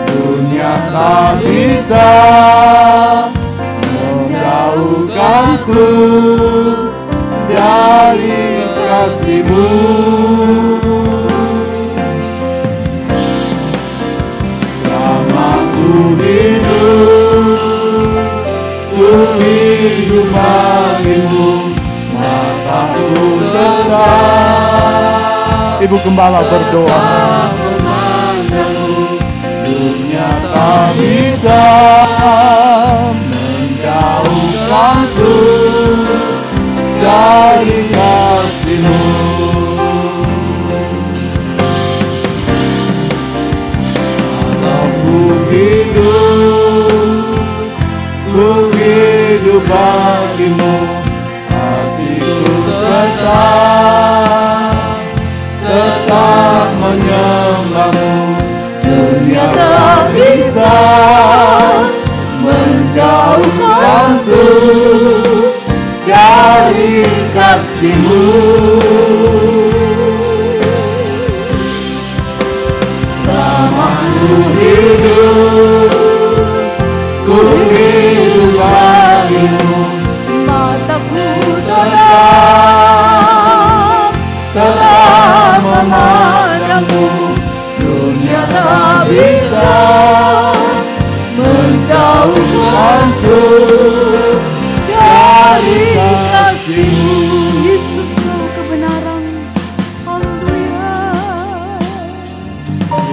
Dunia tak bisa menjauhkanku dari kasih-Mu. Selama ku hidup bagi-Mu, mataku tetap. Ibu Gembala berdoa, dunia tak bisa menjauhkanku dari kasih-Mu. Kalau ku hidup bagi-Mu, hatiku tetap menyembah-Mu. Dunia tak bisa menjauhkanku dari kasih-Mu. Selama ku hidup bagi-Mu, mataku tetap memandang-Mu. Dunia tak bisa menjauhkanku dari kasih-Mu. Yesus kau kebenaran. Haleluya.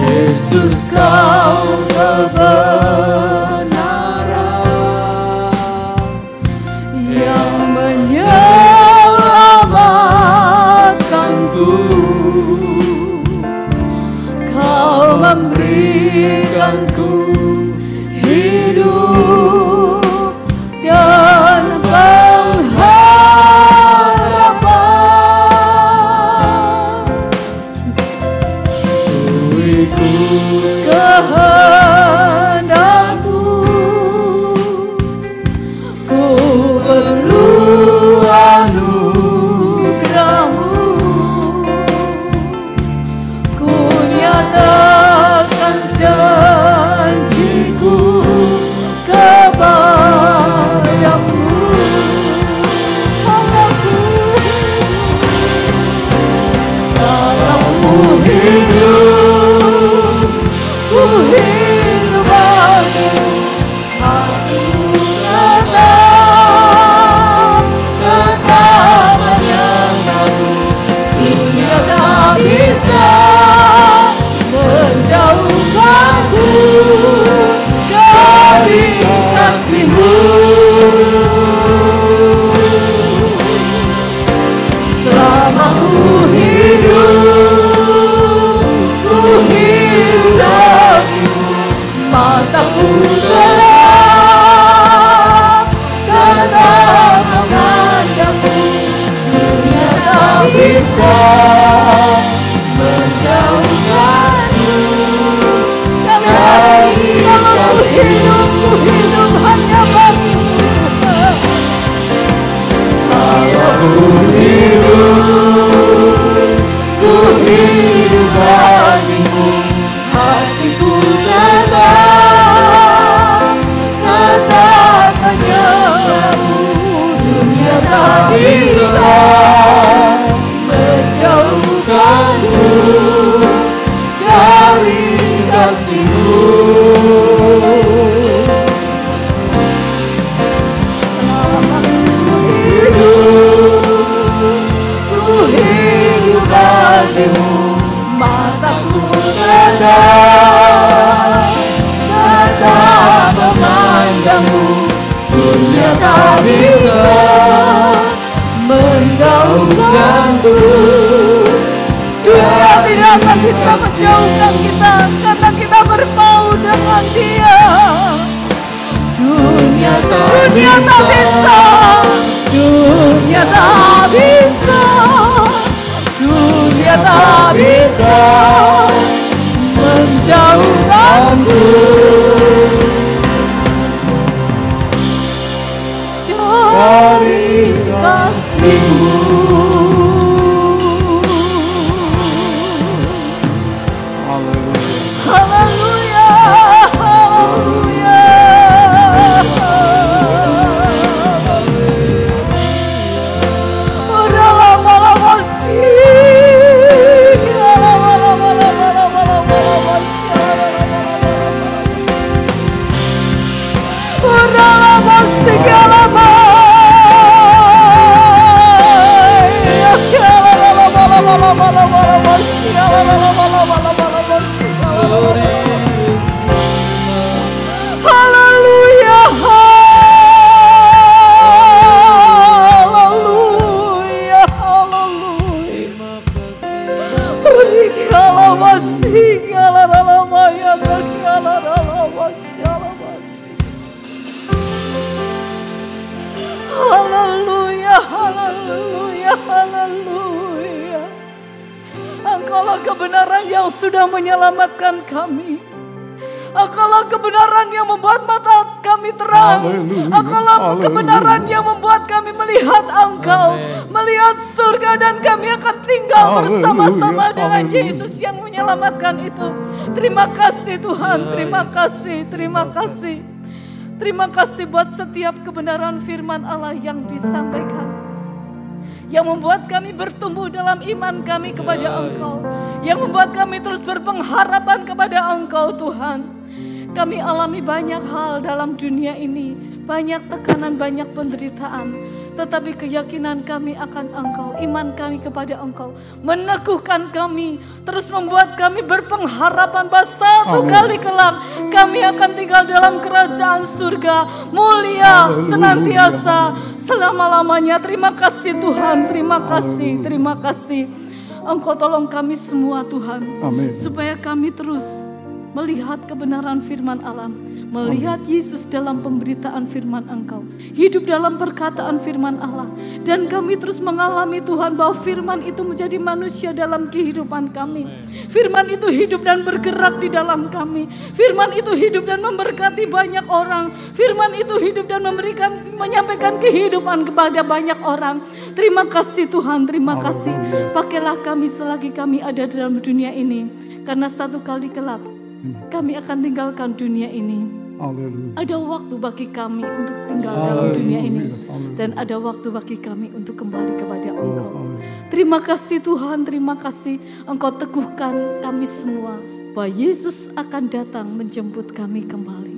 Yesus kau kebenaran yang menyelamatkanku. Kau memberikanku hidup menjauhkanku dari kasih-Mu. Ku hidup bagimu, mataku tetap memandangmu. Dunia tak bisa menjauhkanku. Dunia tidak akan bisa menjauhkan kita karena kita berpau dengan Dia. Dunia tak bisa, dunia tak bisa, dunia tak bisa menjauhkanku dari kasih-Mu. Haleluya, haleluya. Udah lama-lama sih, udah lama segala haleluya, haleluya, haleluya. Haleluya, haleluya, haleluya. Engkaulah kebenaran yang sudah menyelamatkan kami. Engkaulah kebenaran yang membuat mata kami terang. Engkaulah kebenaran yang membuat kami melihat Engkau, melihat surga, dan kami akan tinggal bersama-sama dengan Yesus yang menyelamatkan itu. Terima kasih Tuhan, terima kasih, terima kasih. Terima kasih buat setiap kebenaran firman Allah yang disampaikan, yang membuat kami bertumbuh dalam iman kami kepada Engkau, yang membuat kami terus berpengharapan kepada Engkau Tuhan. Kami alami banyak hal dalam dunia ini, banyak tekanan, banyak penderitaan, tetapi keyakinan kami akan Engkau, iman kami kepada Engkau meneguhkan kami, terus membuat kami berpengharapan bahwa satu kali kelak kami akan tinggal dalam kerajaan surga mulia senantiasa selama-lamanya. Terima kasih Tuhan, terima kasih, terima kasih. Engkau tolong kami semua Tuhan, supaya kami terus melihat kebenaran firman Allah, melihat Yesus dalam pemberitaan firman Engkau, hidup dalam perkataan firman Allah, dan kami terus mengalami Tuhan bahwa firman itu menjadi manusia dalam kehidupan kami. Firman itu hidup dan bergerak di dalam kami. Firman itu hidup dan memberkati banyak orang. Firman itu hidup dan menyampaikan kehidupan kepada banyak orang. Terima kasih Tuhan, terima kasih. Pakailah kami selagi kami ada dalam dunia ini, karena satu kali kelak kami akan tinggalkan dunia ini. Ada waktu bagi kami untuk tinggal dalam dunia ini, dan ada waktu bagi kami untuk kembali kepada Engkau. Terima kasih Tuhan, terima kasih. Engkau teguhkan kami semua bahwa Yesus akan datang menjemput kami kembali.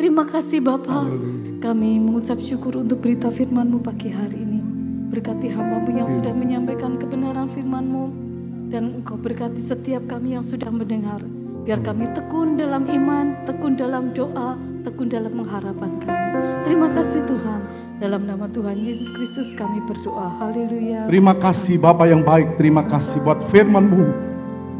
Terima kasih Bapa. Kami mengucap syukur untuk berita firman-Mu pagi hari ini. Berkati hamba-Mu yang sudah menyampaikan kebenaran firman-Mu, dan Engkau berkati setiap kami yang sudah mendengar. Biar kami tekun dalam iman, tekun dalam doa, tekun dalam pengharapan kami. Terima kasih Tuhan. Dalam nama Tuhan Yesus Kristus kami berdoa. Haleluya. Terima kasih Bapa yang baik. Terima kasih buat firman-Mu.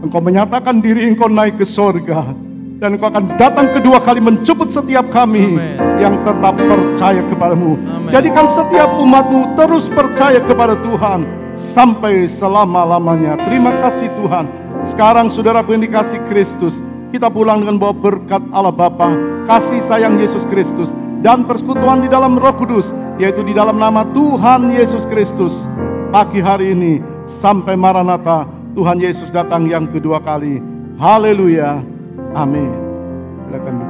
Engkau menyatakan diri Engkau naik ke sorga, dan Engkau akan datang kedua kali menjemput setiap kami yang tetap percaya kepada-Mu. Jadikan setiap umat-Mu terus percaya kepada Tuhan sampai selama-lamanya. Terima kasih Tuhan. Sekarang saudaraku yang dikasih Kristus, kita pulang dengan bawa berkat Allah Bapa, kasih sayang Yesus Kristus, dan persekutuan di dalam Roh Kudus, yaitu di dalam nama Tuhan Yesus Kristus. Pagi hari ini sampai Maranatha, Tuhan Yesus datang yang kedua kali. Haleluya. Amin. Silakan.